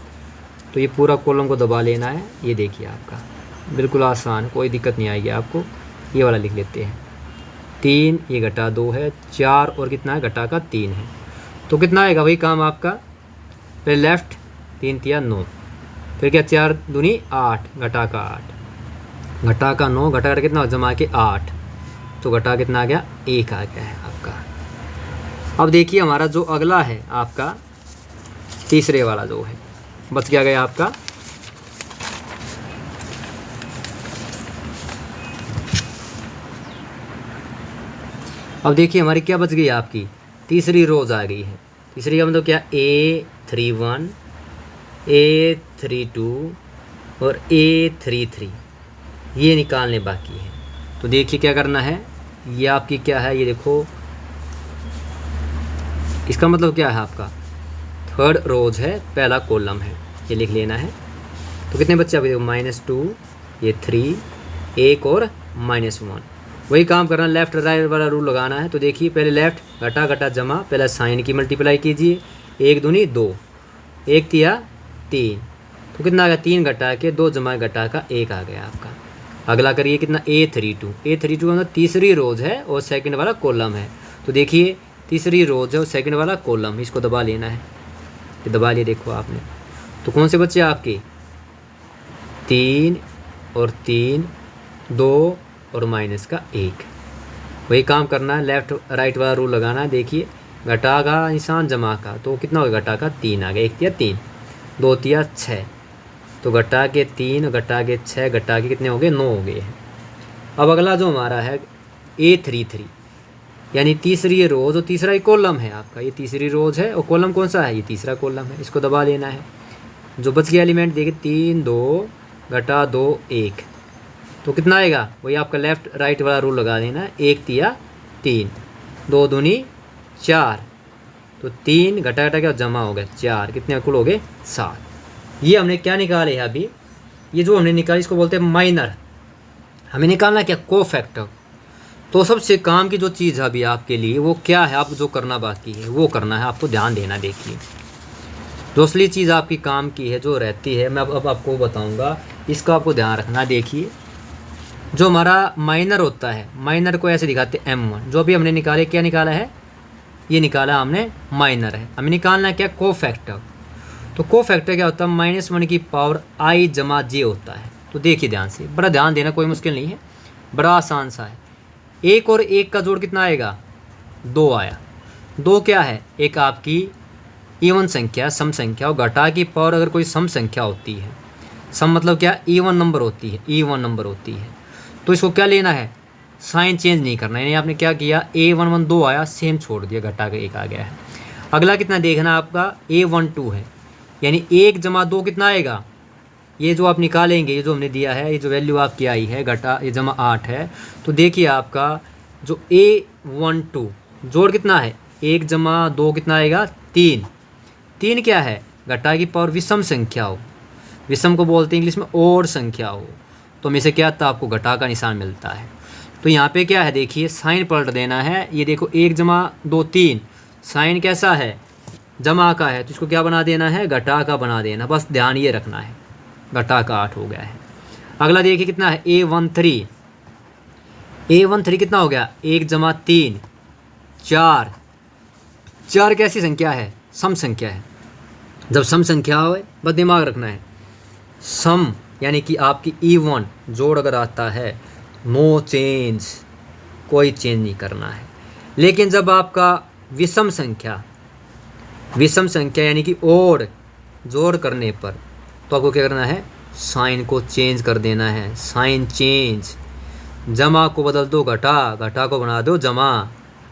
तो ये पूरा कॉलम को दबा लेना है। ये देखिए आपका बिल्कुल आसान, कोई दिक्कत नहीं आएगी आपको। ये वाला लिख लेते हैं 3, ये घटा 2 है, 4 और कितना है घटा का 3 है, तो कितना आएगा वही काम आपका, पहले लेफ्ट 3 तिया 9, फिर क्या 4 दूनी 8 घटा का 8 घटा का 9 घटा कर कितना जमा के 8, तो घटा कितना आ गया 1 आ गया है आपका। अब देखिए हमारा जो अगला है आपका तीसरे वाला जो है, बच गया आपका अब देखिए हमारी क्या बच गई आपकी तीसरी रोज आ गई है। तीसरी का मतलब क्या A31 A32 और A33 ये निकालने बाकी है। तो देखिए क्या करना है, ये आपकी क्या है, ये देखो इसका मतलब क्या है आपका थर्ड रोज है, पहला कॉलम है, ये लिख लेना है। तो कितने बच्चे अभी देखो -2 ये 3 1 और -1, वही काम करना, लेफ्ट राइट वाला रूल लगाना है। तो देखिए पहले लेफ्ट घटा घटा जमा, पहले साइन की मल्टीप्लाई कीजिए, 1 दूनी 2 1 तिया 3, तो कितना आ गया 3 घटा के 2 जमा घटा का 1 आ गया आपका। अगला करिए कितना A32 का मतलब तीसरी रोज है और सेकंड वाला कॉलम है। तो देखिए तीसरी रोज है और सेकंड वाला कॉलम, इसको दबा लेना है, ये दबा लिए देखो आपने। तो कौन से बच्चे आपके 3 और 3 2 और माइनस का 1, वही काम करना है, लेफ्ट राइट वाला रूल लगाना है। देखिए घटा का निशान जमा का, तो कितना हो गया घटा का 3 आ गया, 1 तिया 3 2 तिया 6, तो घटा के 3 घटा के 6 घटा के कितने हो गए 9 हो गए हैं। अब अगला जो हमारा है A33 यानी तीसरी रोज और तीसरा ही कॉलम है आपका, ये तीसरी रोज है और कॉलम कौन सा है, ये तीसरा कॉलम है, इसको दबा लेना है। जो बच गया एलिमेंट देखिए 3 2 घटा 2 1, तो कितना आएगा वही आपका लेफ्ट राइट वाला रूल लगा देना है, 1 तिया 3 2 दूनी 4, तो 3 घटा घटा क्या जमा हो गया 4, कितने कुल हो गए 7। ये हमने क्या निकाले है अभी, ये जो हमने निकाली इसको बोलते हैं माइनर। हमें निकालना क्या कोफैक्टर। तो सबसे काम की जो चीज़ है अभी आपके लिए वो क्या है, आप जो करना बाकी है वो करना है, आपको ध्यान देना। देखिए जो असली चीज़ आपकी काम की है जो रहती है, मैं अब आपको बताऊंगा, इसका आपको ध्यान रखना। देखिए जो हमारा माइनर होता है, माइनर को ऐसे दिखाते हैं M1, जो अभी हमने निकाले क्या निकाला है, ये निकाला हमने माइनर है। हमें निकालना है क्या कोफैक्टर। तो कोफैक्टर क्या होता है, -1 की पावर I जमा J होता है। तो देखिए ध्यान से, बड़ा ध्यान देना, कोई मुश्किल नहीं है, बड़ा आसान सा है। 1 और 1 का जोड़ कितना आएगा 2 आया। 2 क्या है, एक आपकी इवन संख्या सम संख्या, और घटा की पावर अगर कोई सम संख्या होती है, सम मतलब क्या इवन नंबर होती है, इवन नंबर होती है, तो इसको क्या लेना है साइन चेंज नहीं करना। यानी आपने क्या किया A11 2 आया, सेम छोड़ दिया, घटा के 1 आ गया है। अगला कितना देखना आपका A12 है, यानी 1 जमा 2 कितना आएगा, ये जो आप निकालेंगे, ये जो हमने दिया है, ये जो वैल्यू आपकी आई है घटा ये जमा 8 है। तो देखिए आपका जो A12 जोड़ कितना है, 1 जमा 2 कितना आएगा 3। 3 क्या है, घटा की पावर विषम संख्या हो, विषम को बोलते हैं इंग्लिश में और संख्या हो, तो हमें से क्या आता है आपको घटा का निशान मिलता है। तो यहाँ पे क्या है देखिए साइन पलट देना है। ये देखो 1 जमा 2 3, साइन कैसा है जमा का है, तो इसको क्या बना देना है घटा का बना देना, बस ध्यान ये रखना है, घटा का 8 हो गया है। अगला देखिए कितना है A13 कितना हो गया 1 जमा 3 4। 4 कैसी संख्या है, सम संख्या है। जब सम संख्या हो बस दिमाग रखना है, सम यानी कि आपकी इवन जोड़ अगर आता है, नो चेंज, कोई चेंज नहीं करना है। लेकिन जब आपका विषम संख्या यानी कि और जोड़ करने पर, तो आपको क्या करना है, साइन को चेंज कर देना है, साइन चेंज। जमा को बदल दो घटा, घटा को बना दो जमा,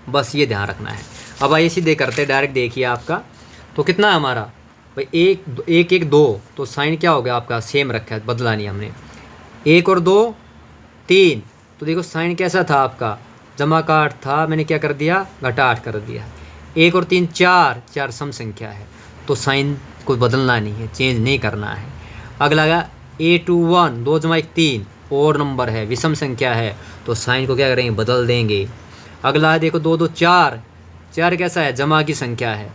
बस ये ध्यान रखना है। अब आइए सीधे करते डायरेक्ट, देखिए आपका तो कितना है हमारा भाई, एक एक दो, तो साइन क्या हो गया आपका, सेम रखा है, बदला नहीं हमने। 1 और 2 3, तो देखो साइन कैसा था आपका, जमा का 8 था, मैंने क्या कर दिया, घटा 8 कर दिया। 1 और 3 4, 4 सम संख्या है, तो साइन को बदलना नहीं है, चेंज नहीं करना है। अगला आया A21, 2 जमा 1 3, और नंबर है, विषम संख्या है, तो साइन को क्या करेंगे, बदल देंगे। अगला है देखो 2 2 4, 4 कैसा है, जमा की संख्या है,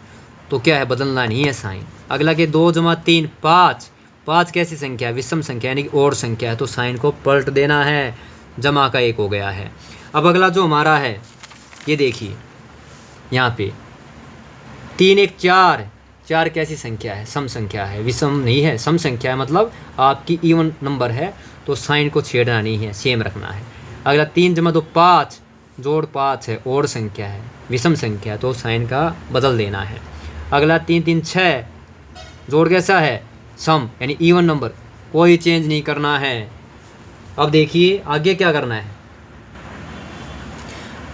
तो क्या है, बदलना नहीं है साइन। अगला के 2 जमा 3 5, 5 कैसी संख्या है, विषम संख्या यानी कि और संख्या है, तो साइन को पलट देना है, जमा का 1 हो गया है। अब अगला जो हमारा है, ये देखिए यहाँ पे 3 1 4, 4 कैसी संख्या है, सम संख्या है, विषम नहीं है, सम संख्या है, मतलब आपकी इवन नंबर है, तो साइन को छेड़ना नहीं है, सेम रखना है। अगला 3 जमा 2 5, जोड़ 5 है, और संख्या है, विषम संख्या है, तो साइन का बदल देना है। अगला 3 3 6, जोड़ कैसा है, सम यानी इवन नंबर, कोई चेंज नहीं करना है। अब देखिए आगे क्या करना है,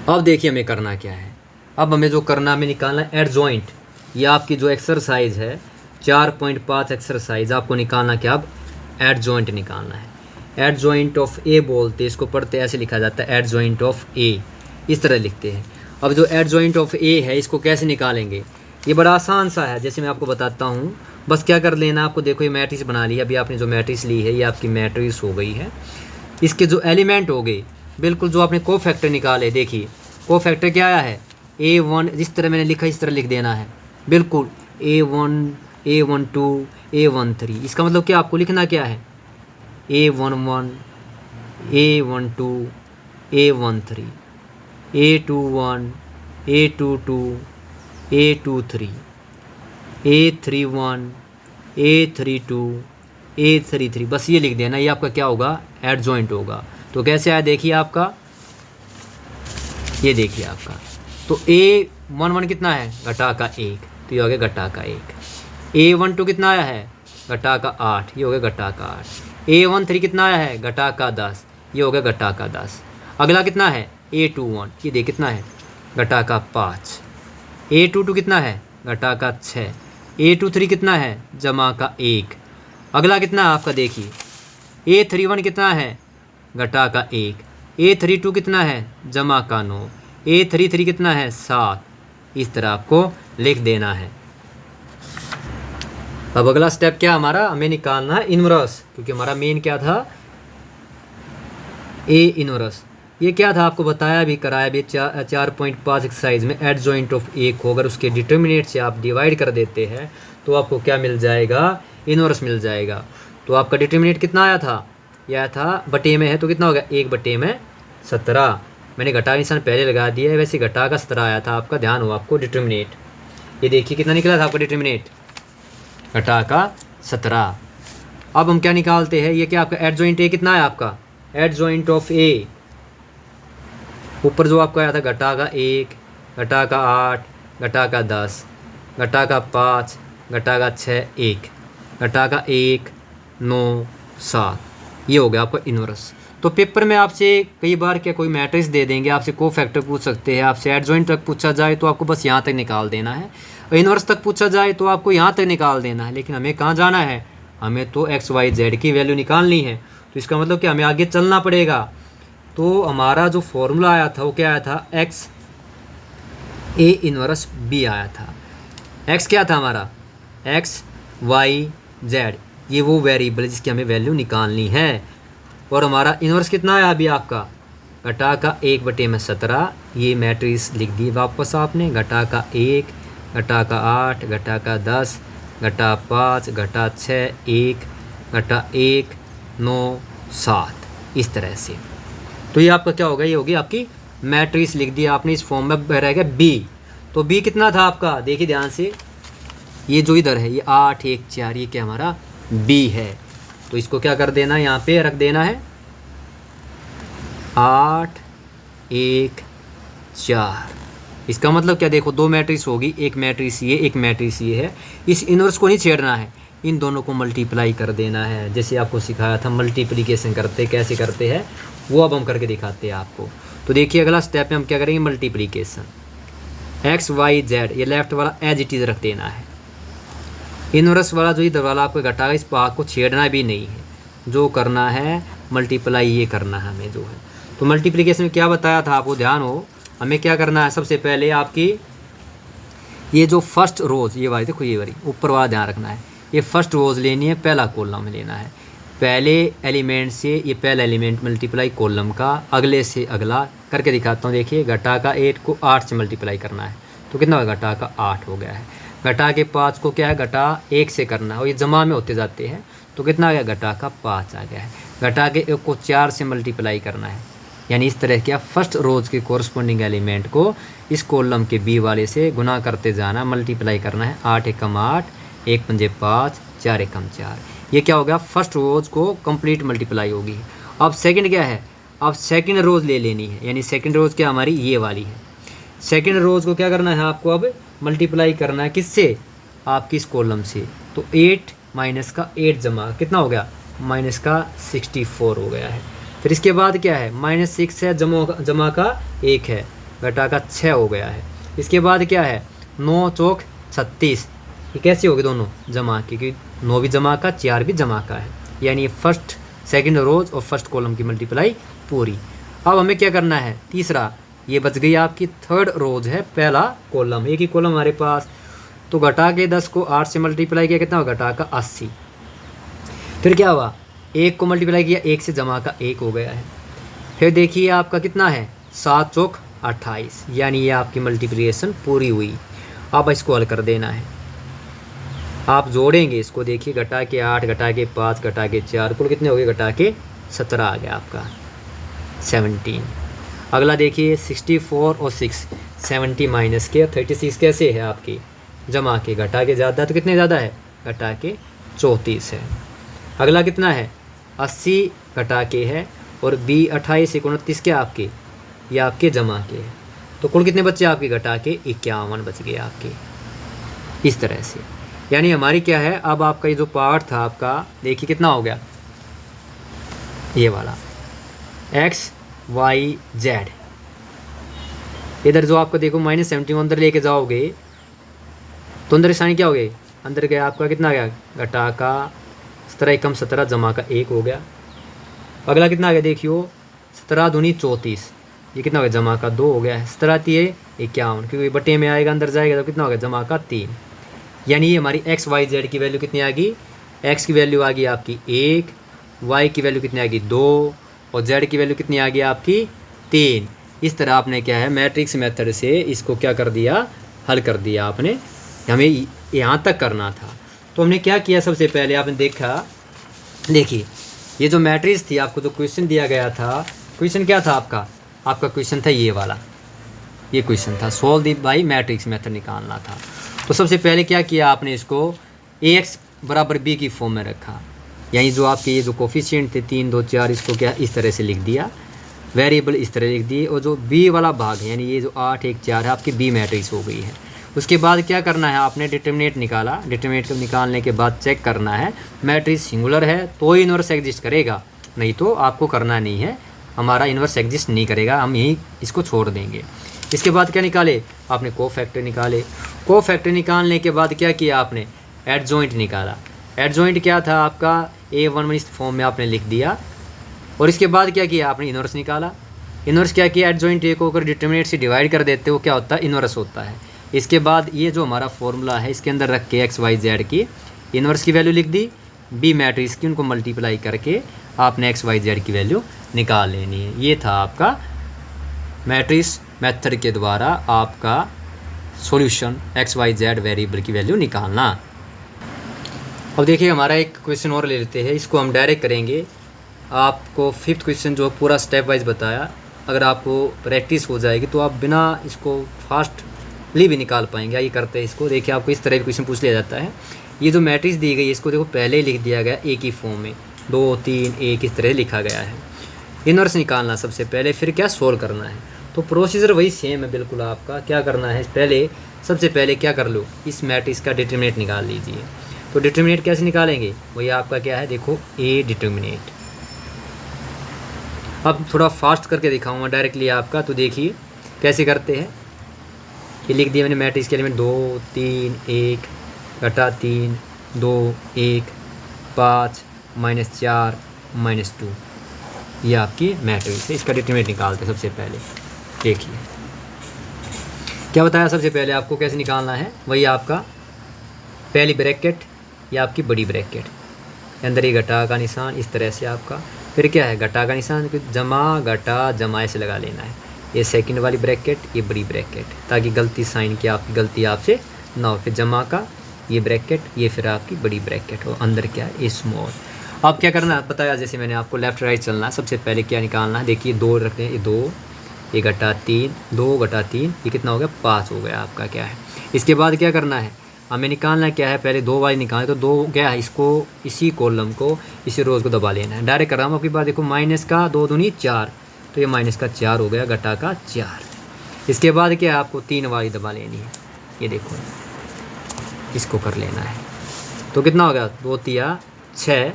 अब देखिए हमें करना क्या है। अब हमें जो करना, हमें निकालना है एडजॉइंट। ये आपकी जो एक्सरसाइज है 4.5 एक्सरसाइज, आपको निकालना क्या, अब एडजॉइंट निकालना है। एडजॉइंट ऑफ ए बोलते हैं इसको, पढ़ते ऐसे लिखा जाता है, एडजॉइंट ऑफ ए, इस तरह लिखते हैं। अब जो एडजॉइंट ऑफ ए है, इसको कैसे निकालेंगे, ये बड़ा आसान सा है, जैसे मैं आपको बताता हूँ। बस क्या कर लेना आपको, देखो ये मैट्रिक्स बना ली, अभी आपने जो मैट्रिक्स ली है ये आपकी मैट्रिक्स हो गई है। इसके जो एलिमेंट हो गए, बिल्कुल जो आपने कोफैक्टर निकाले, देखिए कोफैक्टर क्या आया है, A1, जिस तरह मैंने लिखा इस तरह लिख देना है, बिल्कुल A1 A12 A13। इसका मतलब क्या, आपको लिखना क्या है, A11 A12 A13 A21 A22 A23 A31 A32 A33, बस ये लिख देना, ये आपका क्या होगा, एडजॉइंट होगा। तो कैसे आया देखिए आपका, ये देखिए आपका, तो A11 कितना है, घटा का 1, तो ये हो गया घटा का 1। A12 कितना आया है, घटा का 8, ये हो गया घटा का 8। A13 कितना आया है, घटा का 10, ये हो गया घटा का 10। अगला कितना है, A21, ये देख कितना है, घटा का 5। A22 कितना है, घटा का 6। A23 कितना है, जमा का 1। अगला कितना है आपका, देखिए A31 कितना है, घटा का 1। A32 कितना है, जमा का 9। A33 कितना है, 7। इस तरह आपको लिख देना है। अब अगला स्टेप क्या हमारा, हमें निकालना है इनवर्स, क्योंकि हमारा मेन क्या था, ए इनवर्स। ये क्या था आपको बताया भी, कराया भी, 4.5 एक्सरसाइज में एडजॉइंट ऑफ ए को अगर उसके डिटर्मिनेंट से आप डिवाइड कर देते हैं तो आपको क्या मिल जाएगा, इनवर्स मिल जाएगा। तो आपका डिटर्मिनेंट कितना आया था, यह था बटे में है, तो कितना होगा, 1/17। मैंने घटा निशान पहले लगा दिया है, वैसे घटा का 17 आया था आपका, ध्यान हो आपको डिटर्मिनेंट। ये देखिए कितना निकला था आपका डिटर्मिनेंट, घटा का 17। अब हम क्या निकालते हैं, ये क्या आपका एडजॉइंट ए कितना है आपका, एडजॉइंट ऑफ ए, ऊपर जो आपका आया था घटा का 1, घटा का 8, घटा का 10, घटा का 5, घटा का 6 1, घटा का 1 9 7, ये हो गया आपका इनवर्स। तो पेपर में आपसे कई बार क्या कोई मैट्रिक्स दे देंगे, आपसे कोफैक्टर पूछ सकते हैं, आपसे एडजॉइंट तक पूछा जाए तो आपको बस यहाँ तक निकाल देना है, और इनवर्स तक पूछा जाए तो आपको यहाँ तक निकाल देना है। लेकिन हमें कहाँ जाना है, हमें तो एक्स वाई जेड की वैल्यू निकालनी है, तो इसका मतलब कि हमें आगे चलना पड़ेगा। तो हमारा जो फॉर्मूला आया था वो क्या आया था, एक्स ए इनवर्स बी आया था। एक्स क्या था हमारा, एक्स वाई जेड, ये वो वेरिएबल जिसकी हमें वैल्यू निकालनी है। और हमारा इनवर्स कितना आया अभी आपका, घटा का 1/17, ये मैट्रिक्स लिख दी वापस आपने, घटा का 1, घटा का 8, घटा का 10, घटा 5, घटा 6 1, घटा 1 9 7, इस तरह से। तो ये आपका क्या होगा, ये होगी आपकी मैट्रिक्स लिख दी आपने, इस फॉर्म में रहेगा बी। तो बी कितना था आपका, देखिए ध्यान से, ये जो इधर है ये 8 1 4, ये क्या हमारा बी है। तो इसको क्या कर देना है, यहाँ पे रख देना है 8 1 4। इसका मतलब क्या, देखो दो मैट्रिक्स होगी, एक मैट्रिक्स ये, एक मैट्रिक्स ये है। इस इनवर्स को नहीं छेड़ना है, इन दोनों को मल्टीप्लाई कर देना है। जैसे आपको सिखाया था मल्टीप्लिकेशन करते कैसे करते हैं, वो अब हम करके दिखाते हैं आपको। तो देखिए अगला स्टेप में हम क्या करेंगे, मल्टीप्लिकेशन। एक्स वाई जेड ये लेफ्ट वाला एज इट इज़ रख देना है। इनवर्स वाला जो इधर वाला आपको घटाएगा, इस भाग को छेड़ना भी नहीं है, जो करना है मल्टीप्लाई ये करना है हमें जो है। तो मल्टीप्लिकेशन में क्या बताया था आपको, ध्यान हो, हमें क्या करना है, सबसे पहले आपकी ये जो फर्स्ट रोज़ ये वाली, देखो ये वाली ऊपर वाला ध्यान रखना है, ये फर्स्ट रोज़ लेनी है, पहला कॉलम लेना है। पहले एलिमेंट से ये पहला एलिमेंट मल्टीप्लाई कॉलम का, अगले से अगला करके दिखाता हूँ। देखिए घटा का 8 को 8 से मल्टीप्लाई करना है, तो कितना होगा, घटा का 8 हो गया है। घटा के 5 को क्या है, घटा 1 से करना है, और ये जमा में होते जाते हैं, तो कितना आ गया, घटा का 5 आ गया है। घटा के 1 को 4 से मल्टीप्लाई करना है, यानी इस तरह क्या फर्स्ट रोज़ के कोरस्पॉन्डिंग एलिमेंट को इस कॉलम के बी वाले से गुना करते जाना, मल्टीप्लाई करना है। 8 एकम 8, 1 पंजे 5, 4 एकम 4। ये क्या हो गया, फर्स्ट रोज़ को कंप्लीट मल्टीप्लाई होगी। अब सेकंड क्या है, अब सेकंड रोज़ ले लेनी है, यानी सेकंड रोज़ क्या हमारी ये वाली है। सेकंड रोज़ को क्या करना है आपको, अब मल्टीप्लाई करना है किससे, आपकी इस कॉलम से। तो 8 माइनस का 8 जमा कितना हो गया, माइनस का 64 हो गया है। फिर इसके बाद क्या है, -6 है, जमा का 1 है, घटा का 6 हो गया है। इसके बाद क्या है, 9 चौक 36, ये कैसे होगी दोनों जमा की, क्योंकि 9 भी जमा का 4 भी जमा का है, यानी फर्स्ट सेकंड रोज और फर्स्ट कॉलम की मल्टीप्लाई पूरी। अब हमें क्या करना है, तीसरा, ये बच गई आपकी थर्ड रोज है, पहला कॉलम, एक ही कॉलम हमारे पास। तो घटा के 10 को 8 से मल्टीप्लाई किया, कितना होगा, घटा का 80। फिर क्या हुआ, 1 को मल्टीप्लाई किया, 1 से जमा का 1 हो गया है। फिर देखिए आपका कितना है, 7 चौक 28, यानी ये आपकी मल्टीप्लिकेशन पूरी हुई। अब इसको हल कर देना है, आप जोड़ेंगे इसको, देखिए घटा के 8, घटा के 5, घटा के 4, कुल कितने हो गए, घटा के 17 आ गया आपका 17। अगला देखिए 64 और 6, 70 माइनस के 36 कैसे है आपकी जमा के, घटा के ज़्यादा तो कितने ज़्यादा है, घटा के 34 है। अगला कितना है, 80 घटा के है, और बी 28 29 क्या आपके, ये आपके जमा के है। तो कुल कितने बच्चे आपके, घटा के 51 बच गए आपके, इस तरह से। यानी हमारी क्या है, अब आपका ये जो पार्ट था आपका, देखिए कितना हो गया, ये वाला एक्स वाई जेड। इधर जो आपको देखो -71 अंदर लेके जाओगे तो अंदर साइन क्या हो गई, अंदर गया आपका कितना आ गया, घटा का 17 एकम 17 जमा का 1 हो गया। अगला कितना आ गया, देखियो 17 दूनी 34, ये कितना हो गया, जमा का 2 हो गया। 17 3 51, क्योंकि बटे में आएगा अंदर जाएगा, तो कितना हो गया, जमा का 3। यानी ये हमारी एक्स वाई जेड की वैल्यू कितनी आ गई, एक्स की वैल्यू आ गई आपकी 1, वाई की वैल्यू कितनी आ गई 2, और जेड की वैल्यू कितनी आ गई आपकी 3। इस तरह आपने क्या है, मैट्रिक्स मेथड से इसको क्या कर दिया, हल कर दिया आपने। हमें यहाँ तक करना था, तो हमने क्या किया, सबसे पहले आपने देखा, देखिए ये जो मैट्रिक्स थी, आपको जो क्वेश्चन दिया गया था, क्वेश्चन क्या था आपका क्वेश्चन था ये वाला, ये क्वेश्चन था solve the by matrix method निकालना था। तो सबसे पहले क्या किया आपने, इसको ax बराबर b की फॉर्म में रखा, यानी जो आपके ये जो कोफिशिएंट थे 3 2 4, इसको क्या इस तरह से लिख दिया, वेरिएबल इस तरह लिख दिए, और जो b वाला भाग है, यानी ये जो 8 1 4 है, आपकी b मैट्रिक्स हो गई है। उसके बाद क्या करना है, आपने डिटर्मिनेंट निकाला, डिटर्मिनेंट निकालने के बाद चेक करना है मैट्रिक्स सिंगुलर है तो ही इनवर्स एग्जिस्ट करेगा, नहीं तो आपको करना नहीं है, हमारा इनवर्स एग्जिस्ट नहीं करेगा, हम यहीं इसको छोड़ देंगे। इसके बाद क्या निकाले आपने, कोफैक्टर निकाले। कोफैक्टर निकालने के बाद क्या किया आपने, एडजॉइंट निकाला। एडजॉइंट क्या था आपका, a11 इस फॉर्म में आपने लिख दिया, और इसके बाद क्या किया आपने, इनवर्स निकाला। इनवर्स क्या किया, एडजॉइंट ए को अगर डिटर्मिनेंट से डिवाइड कर देते हो क्या होता है, इनवर्स होता है। इसके बाद ये जो हमारा फॉर्मूला है, इसके अंदर रख के एक्स वाई जेड की इनवर्स की वैल्यू लिख दी, बी मैट्रिक्स की उनको मल्टीप्लाई करके आपने एक्स वाई जेड की वैल्यू निकाल लेनी है। ये था आपका मैट्रिक्स मेथड के द्वारा आपका solution, x y z variable की वैल्यू निकालना। अब देखिए हमारा एक क्वेश्चन और ले लेते हैं, इसको हम डायरेक्ट करेंगे। आपको 5th क्वेश्चन जो पूरा स्टेप वाइज बताया, अगर आपको प्रैक्टिस हो जाएगी तो आप बिना इसको फास्टली भी निकाल पाएंगे। आइए करते हैं इसको। देखिए आपको इस तरह भी क्वेश्चन पूछ लिया जाता है, ये जो मैट्रिक्स दी गई है इसको देखो पहले ही लिख दिया गया एक ही फॉर्म में, 2 3 1 इस तरह लिखा गया है। इनवर्स निकालना सबसे पहले, फिर क्या सोल्व करना है। तो प्रोसीजर वही सेम है बिल्कुल आपका। क्या करना है, पहले सबसे पहले क्या कर लो, इस मैट्रिक्स का डिटरमिनेंट निकाल लीजिए। तो डिटरमिनेंट कैसे निकालेंगे, वही आपका क्या है, देखो ए डिटरमिनेंट। अब थोड़ा फास्ट करके दिखाऊंगा डायरेक्टली आपका, तो देखिए कैसे करते हैं। ये लिख दिया मैंने मैट्रिक्स के एलिमेंट 2 3 1 घटा 3 2 1 5 -4 -2, ये आपकी मैट्रिक्स है। इसका डिटरमिनेंट निकालते हैं सबसे पहले। देखिए क्या बताया सबसे पहले आपको कैसे निकालना है, वही आपका पहली ब्रैकेट या आपकी बड़ी ब्रैकेट, अंदर ये घटा का निशान इस तरह से आपका, फिर क्या है घटा का निशान जमा घटा जमा ऐसे लगा लेना है। ये सेकंड वाली ब्रैकेट, ये बड़ी ब्रैकेट, ताकि गलती साइन की आपकी गलती आपसे ना हो। फिर जमा का ये ब्रैकेट, ये फिर आपकी बड़ी ब्रैकेट हो, अंदर क्या है स्मॉल। अब क्या करना है बताया, जैसे मैंने आपको लेफ्ट राइट चलना है। सबसे पहले क्या निकालना है, देखिए 2 रखते हैं, ये 2 ये घटा 3 2 घटा 3 ये कितना हो गया, 5 हो गया आपका क्या है। इसके बाद क्या करना है, हमें निकालना क्या है, पहले 2 वाली निकालें। तो 2 क्या है, इसको इसी कॉलम को इसी रोज़ को दबा लेना है। डायरेक्ट कर रहा हूँ आपकी बात, देखो माइनस का 2 दूनी 4, तो ये माइनस का 4 हो गया, घटा का 4। इसके बाद क्या है, आपको 3 वाली दबा लेनी है। ये देखो इसको कर लेना है, तो कितना हो गया, 2 3 6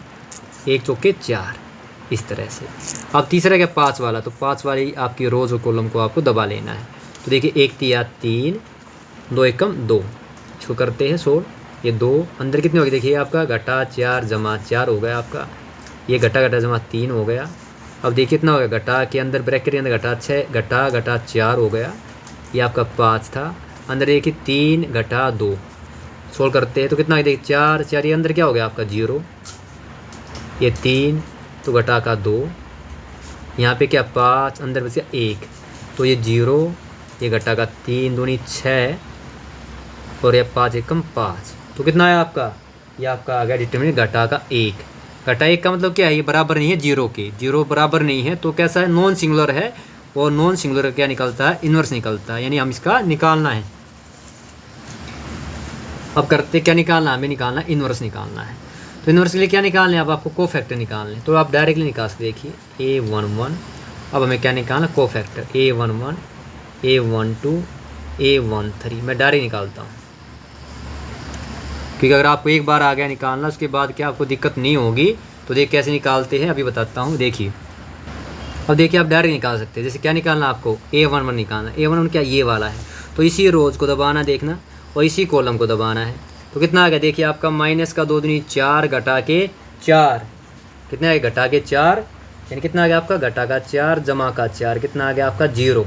1 चौके 4 इस तरह से। अब तीसरा क्या 5 वाला, तो 5 वाली आपकी रोज़ और कॉलम को आपको दबा लेना है। तो देखिए 1 3 3 2 1 2, इसको करते हैं सोल्व। ये 2 अंदर कितने हो गए, देखिए आपका घटा 4 जमा 4 हो गया आपका, ये घटा घटा जमा 3 हो गया। अब देखिए कितना हो गया, घटा के अंदर ब्रैकेट के अंदर घटा 6 घटा घटा 4 हो गया, ये आपका 5 था। अंदर देखिए 3 घटा 2, सोल्व करते हैं तो कितना, देखिए 4 4 ये अंदर क्या हो गया आपका 0, ये 3 तो घटा का 2, यहाँ पे क्या 5 अंदर बच गया 1, तो ये 0 ये घटा का 3 दूनी 6 और ये 5 एकम 5, तो कितना है आपका, ये आपका आ गया डिटरमिनेंट घटा का 1। घटा 1 का मतलब क्या है, ये बराबर नहीं है 0 के, 0 बराबर नहीं है तो कैसा है, नॉन सिंगुलर है। और नॉन सिंगुलर क्या निकलता है, इन्वर्स निकलता है, यानी हम इसका निकालना है। अब करते क्या निकालना, हमें निकालना है इन्वर्स निकालना है। तो इन्वर्स के लिए क्या निकालना है, अब आपको कोफैक्टर निकालना है। तो आप डायरेक्टली निकाल सकते, देखिए A11। अब हमें क्या निकालना, कोफैक्टर A11 A12 A13, मैं डायरेक्ट निकालता हूँ, क्योंकि अगर आपको एक बार आ गया निकालना, उसके बाद क्या आपको दिक्कत नहीं होगी। तो देख कैसे निकालते हैं अभी बताता हूँ। देखिए अब देखिए आप डायरेक्ट निकाल सकते हैं। जैसे क्या निकालना आपको, A11 निकालना। A11 क्या, ये वाला है, तो इसी रोज़ को दबाना देखना और इसी कॉलम को दबाना है। तो कितना आ गया, देखिए आपका माइनस का 2 दूनी 4 घटा के 4, कितना है घटा के 4, यानी कितना आ गया आपका घटा का 4 जमा का 4, कितना आ गया आपका 0।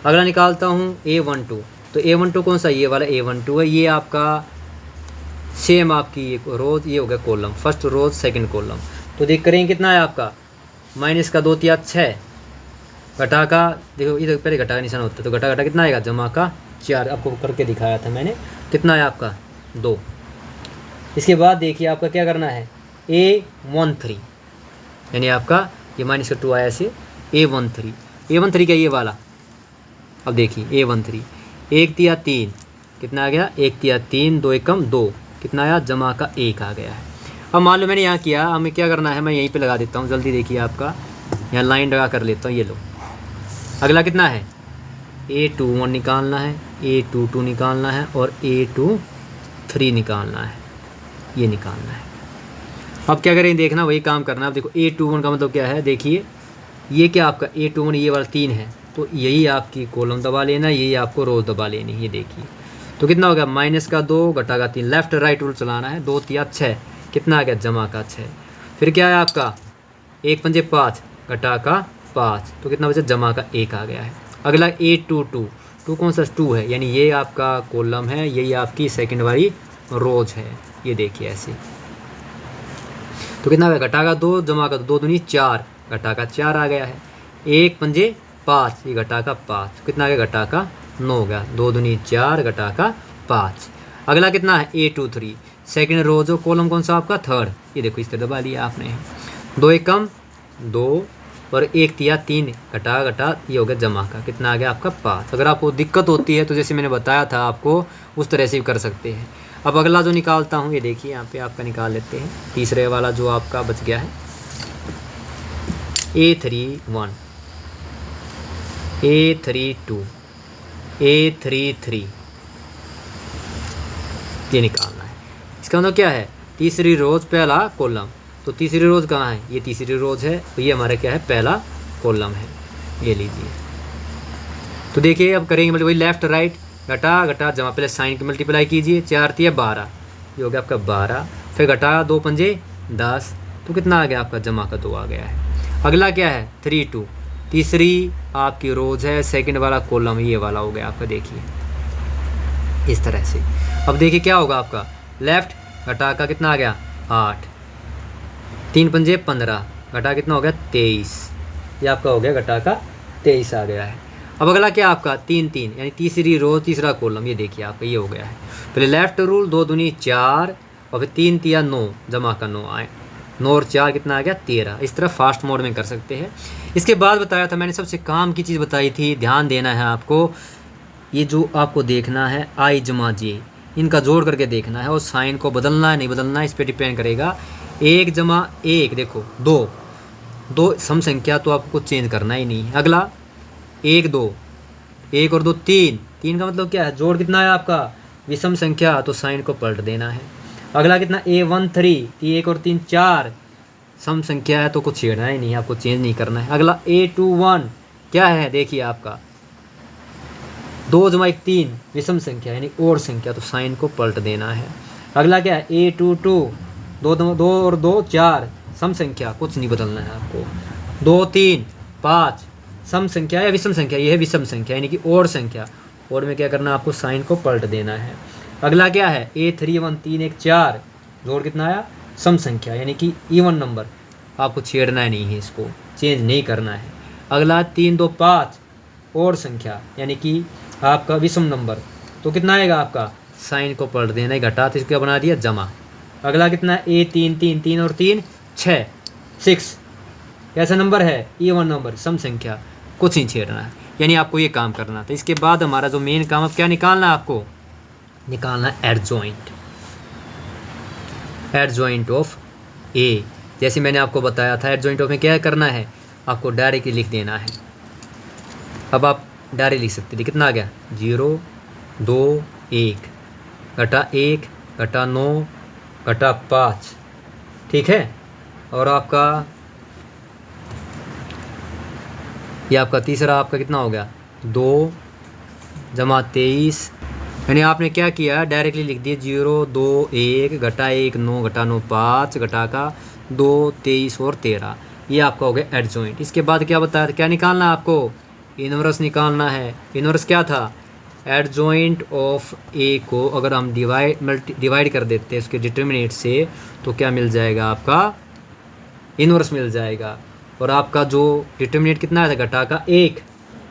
अगला निकालता हूँ A12। तो A12 कौन सा, ये वाला A12 है, ये आपका सेम आपकी एक रोज़, ये हो गया कॉलम, फर्स्ट रोज़ सेकंड कॉलम। तो देख करेंगे कितना है आपका, माइनस का 2 3 6 घटा का, देखो इधर पहले घटा का निशान होता है, तो घटा घटा कितना आएगा, जमा का 4, आपको करके दिखाया था मैंने, कितना है आपका 2। इसके बाद देखिए आपका क्या करना है, A13, यानी आपका ये माइनस का 2 आया ऐसे, A13 क्या, ये वाला। अब देखिए A13 1 3 3, कितना आ गया, 1 3 3 2 एकम 2, कितना आया, जमा का 1 आ गया है। अब मान लो मैंने यहाँ किया, हमें क्या करना है, मैं यहीं पे लगा देता हूँ जल्दी। देखिए आपका यहाँ लाइन लगा कर लेता हूँ, ये लो। अगला कितना है, A21 निकालना है, A22 निकालना है और A23 निकालना है, ये निकालना है। अब क्या करें, देखना वही काम करना है। अब देखो A21 का मतलब क्या है, देखिए ये क्या आपका A21 ये वाला 3 है, तो यही आपकी कॉलम दबा लेना, यही आपको रोज दबा लेनी है। ये देखिए तो कितना हो गया, माइनस का 2 घटा का 3, लेफ्ट राइट रूल चलाना है। 2 3 6, कितना आ गया, जमा का 6। फिर क्या है आपका 1 5 5 घटा का 5, तो कितना बचा, जमा का 1 आ गया है। अगला A22, 2 कौन सा 2 है, यानी ये आपका कॉलम है, यही आपकी सेकंड वाली रोज है। ये देखिए ऐसे, तो कितना आ गया, घटा का 2 जमा का 2 दूनी 4, घटा का 4 आ गया है। 1 5 5, ये घटा का 5, कितना आ गया, घटा का 9 हो गया, 2 दूनी 4 घटा का 5। अगला कितना है, A23 सेकंड रोज और कॉलम कौन सा आपका, थर्ड। ये देखो इस तरह दबा लिया आपने, 2 एकम 2 और 1 3 3 घटा घटा, ये हो गया जमा का, कितना आ गया आपका 5। अगर आपको दिक्कत होती है तो जैसे मैंने बताया था आपको, उस तरह से भी कर सकते हैं। अब अगला जो निकालता हूँ, ये देखिए यहाँ पे आपका निकाल लेते हैं। तीसरे वाला जो आपका बच गया है A31, A32, A33, ये निकालना है। इसका मतलब क्या है, तीसरी रोज पहला कॉलम। तो तीसरी रोज कहाँ है, ये तीसरी रोज है, तो ये हमारा क्या है, पहला कॉलम है। ये लीजिए, तो देखिए अब करेंगे मतलब वही लेफ्ट राइट, घटा घटा जमा, पहले साइन की मल्टीप्लाई कीजिए, 4 तिया 12, ये हो गया आपका 12, फिर घटा 2 पंजे 10, तो कितना आ गया आपका, जमा का 2 आ गया है। अगला क्या है 32, तीसरी आपकी रोज है, सेकंड वाला कॉलम ये वाला हो गया आपका, देखिए इस तरह से। अब देखिए क्या होगा आपका, लेफ्ट घटा का कितना आ गया 8, 3 पंजे 15, घटा कितना हो गया 23, ये आपका हो गया घटा का 23 आ गया है। अब अगला क्या आपका 3 3, यानी तीसरी रो तीसरा कॉलम, ये देखिए आपका ये हो गया है। पहले लेफ्ट रूल 2 दूनी 4, और फिर 3 तिया 9, जमा का 9 आए, 9 और 4 कितना आ गया 13। इस तरह फास्ट मोड में कर सकते हैं। इसके बाद बताया था मैंने, सबसे काम की चीज़ बताई थी, ध्यान देना है आपको। ये जो आपको देखना है आई जमा जे, इनका जोड़ करके देखना है, और साइन को बदलना है नहीं बदलना है इस पर डिपेंड करेगा। 1 जमा 1 देखो 2 सम संख्या, तो आपको चेंज करना ही नहीं है। अगला 1 2, 1 और 2 3, 3 का मतलब क्या है, जोड़ कितना है आपका, विषम संख्या, तो साइन को पलट देना है। अगला कितना A1 3, 1 और 3 4, सम संख्या है, तो कुछ छेड़ना ही नहीं है, आपको चेंज नहीं करना है। अगला A21 क्या है, देखिए आपका 2 जमा 1 3, विषम संख्या यानी और संख्या, तो साइन को पलट देना है। अगला क्या है A22, 2 और 2 4, सम संख्या, कुछ नहीं बदलना है आपको। 2 3 5, सम संख्या या विषम संख्या, ये है विषम संख्या यानी कि और संख्या, और में क्या करना है आपको, साइन को पलट देना है। अगला क्या है A31 3 1 4, जोड़ कितना आया, सम संख्या यानी कि इवन नंबर, आपको छेड़ना नहीं है, इसको चेंज नहीं करना है। अगला 3 2 5, और संख्या यानी कि आपका विषम नंबर, तो कितना आएगा आपका, साइन को पलट देना है, घटा तो इसको बना दिया जमा। अगला कितना है A3 3, 3 और 3 6, 6 कैसा नंबर है, इवन नंबर, सम संख्या, कुछ नहीं छेड़ना है, यानी आपको ये काम करना था। इसके बाद हमारा जो मेन काम, अब क्या निकालना है आपको, निकालना है एडजॉइंट ऑफ ए। जैसे मैंने आपको बताया था, एडजॉइंट ऑफ में क्या करना है, आपको डायरेक्टली लिख देना है। अब आप डायरेक्ट लिख सकते थे, कितना आ गया 0 2 1, घटा 1 घटा 9 घटा 5, ठीक है। और आपका ये आपका तीसरा आपका कितना हो गया 2 जमा 23, यानी आपने क्या किया, डायरेक्टली लिख दिए 0 2 1 घटा 1 9 घटा 9 5, घटा का 2 23 और 13, ये आपका हो गया एडजॉइंट। इसके बाद क्या बताया था, क्या निकालना है आपको, इनवर्स निकालना है। इनवर्स क्या था, एडजॉइंट ऑफ ए को अगर हम डिवाइड कर देते हैं उसके डिटर्मिनेंट से, तो क्या मिल जाएगा आपका, इनवर्स मिल जाएगा। और आपका जो डिटर्मिनेंट कितना आया था, घटा का 1,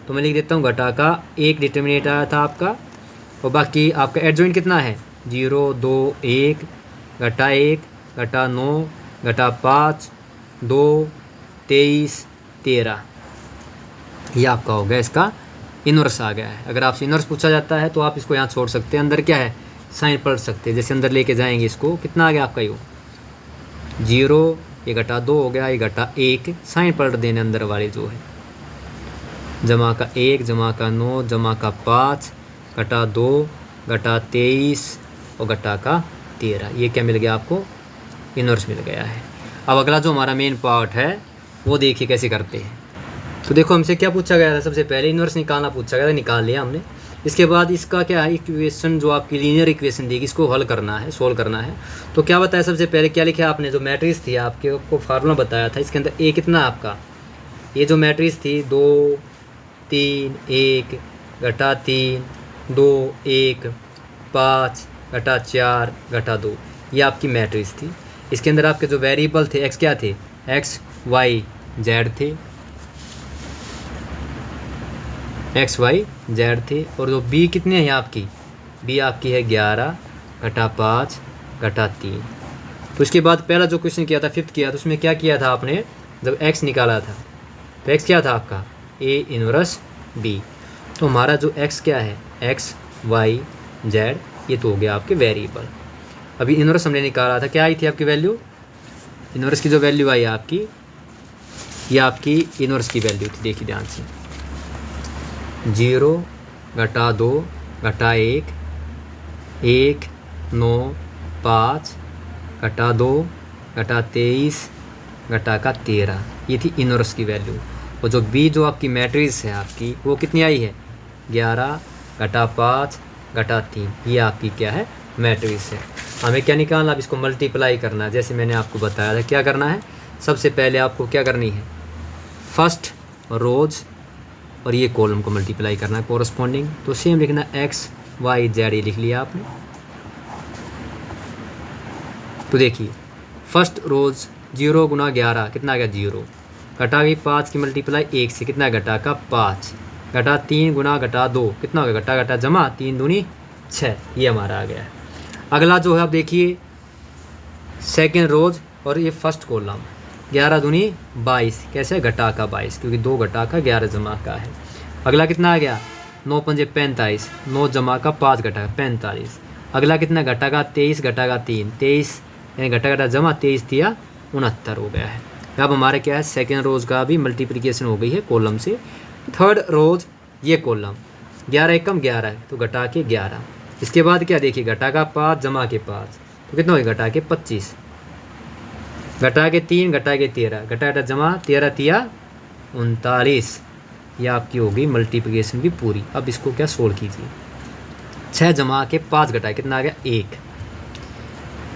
तो मैं लिख देता हूँ घटा का 1 डिटर्मिनेंट आया था आपका, और बाकी आपका एडजॉइंट कितना है 0 2 1 घटा 1 घटा 9 घटा 5 2 23 13, ये आपका हो गया, इसका इनवर्स आ गया है। अगर आपसे इनवर्स पूछा जाता है तो आप इसको यहाँ छोड़ सकते हैं, अंदर क्या है साइन पलट सकते हैं, जैसे अंदर लेके जाएंगे इसको, कितना आ गया आपका ये 0, ये घटा 2 हो गया, ये घटा 1, साइन पलट देने अंदर वाले जो है, जमा का 1 जमा का 9 जमा का 5 घटा 2 घटा 23 और घटा का 13, ये क्या मिल गया आपको, इनवर्स मिल गया है। अब अगला जो हमारा मेन पार्ट है वो देखिए कैसे करते हैं। तो देखो हमसे क्या पूछा गया था, सबसे पहले इनवर्स निकालना पूछा गया था, निकाल लिया हमने। इसके बाद इसका क्या है, इक्वेशन जो आपकी लीनियर इक्वेशन देगी इसको हल करना है, सोल्व करना है। तो क्या बताया, सबसे पहले क्या लिखा आपने, जो मैट्रिक्स थी आपके को फार्मूला बताया था, इसके अंदर ए कितना आपका, ये जो मैट्रिक्स थी 2 3 1 घटा 3 2 1 5 घटा 4 घटा 2, ये आपकी मैट्रिक्स थी। इसके अंदर आपके जो वेरिएबल थे एक्स क्या थे, एक्स वाई जेड थे, एक्स वाई जेड थे। और जो बी कितने हैं आपकी, बी आपकी है 11 घटा 5 घटा 3। तो इसके बाद पहला जो क्वेश्चन किया था, फिफ्थ किया, तो उसमें क्या किया था आपने, जब एक्स निकाला था तो एक्स क्या था आपका ए इनवर्स बी। तो हमारा जो एक्स क्या है, एक्स वाई जेड, ये तो हो गया आपके वेरिएबल। अभी इनवर्स हमने निकाला था, क्या आई थी आपकी वैल्यू, इनवर्स की जो वैल्यू आई आपकी, ये आपकी इनवर्स की वैल्यू थी, देखिए ध्यान से, 0 घटा 2 घटा 1, 1 9 5 घटा 2 घटा 23 घटा का 13, ये थी इनवर्स की वैल्यू। और जो बी जो आपकी मैट्रिक्स है आपकी वो कितनी आई है, 11 घटा 5 घटा 3, ये आपकी क्या है, मैट्रिक्स है। हमें क्या निकालना, अब इसको मल्टीप्लाई करना है। जैसे मैंने आपको बताया था क्या करना है, सबसे पहले आपको क्या करनी है, फर्स्ट रोज और ये कॉलम को मल्टीप्लाई करना है कोरस्पॉन्डिंग। तो सेम लिखना x y z, ये लिख लिया आपने। तो देखिए फर्स्ट रोज 0 गुना 11 कितना आ गया 0, घटा गई 5 की मल्टीप्लाई 1 से, कितना घटा का 5, घटा 3 गुना घटा 2 कितना हो गया, घटा घटा जमा 3 दूनी 6, ये हमारा आ गया है। अगला जो है आप देखिए सेकेंड रोज और ये फर्स्ट कॉलम, 11 दूनी 22, कैसे घटा का 22, क्योंकि 2 घटा का 11 जमा का है। अगला कितना आ गया 9 पंजे 45, 9 जमा का 5 घटा का 45। अगला कितना घटा का 23 घटा का 3, 23 यानी घटा घटा जमा 23 दिया 69 हो गया है। अब हमारे क्या है, सेकेंड रोज का भी मल्टीप्लिकेशन हो गई है कॉलम से। थर्ड रोज ये कॉलम 11 एकम 11 है तो घटा के 11, इसके बाद क्या देखिए घटा का 5 जमा के 5 तो कितना हो गया, घटा के 25, घटा के 3 घटा के 13, घटा घटा जमा 13 तिया 39, ये आपकी होगी मल्टीप्लिकेशन भी पूरी। अब इसको क्या सोल्व कीजिए, 6 जमा के 5 घटाए कितना आ गया 1,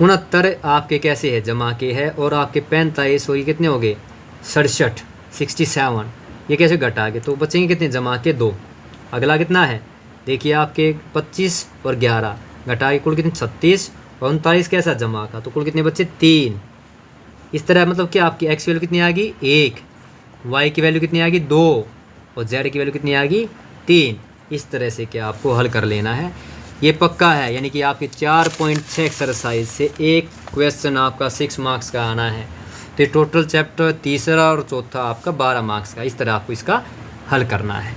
69 आपके कैसे है जमा के है, और आपके 45 और ये कितने हो गए 67 67, ये कैसे घटा के, तो बचेंगे कितने जमा के 2। अगला कितना है देखिए आपके 25 और 11 घटा के कुल कितने 36 और 39 कैसा जमा का, तो कुल कितने बच्चे 3। इस तरह मतलब कि आपकी एक्स वैल्यू कितनी आ गई 1, वाई की वैल्यू कितनी आ गई 2 और जेड की वैल्यू कितनी आ गई 3। इस तरह से क्या आपको हल कर लेना है, ये पक्का है। यानी कि आपके 4.6 एक्सरसाइज से एक क्वेश्चन आपका 6 मार्क्स का आना है। तो टोटल चैप्टर तीसरा और चौथा आपका 12 मार्क्स का, इस तरह आपको इसका हल करना है।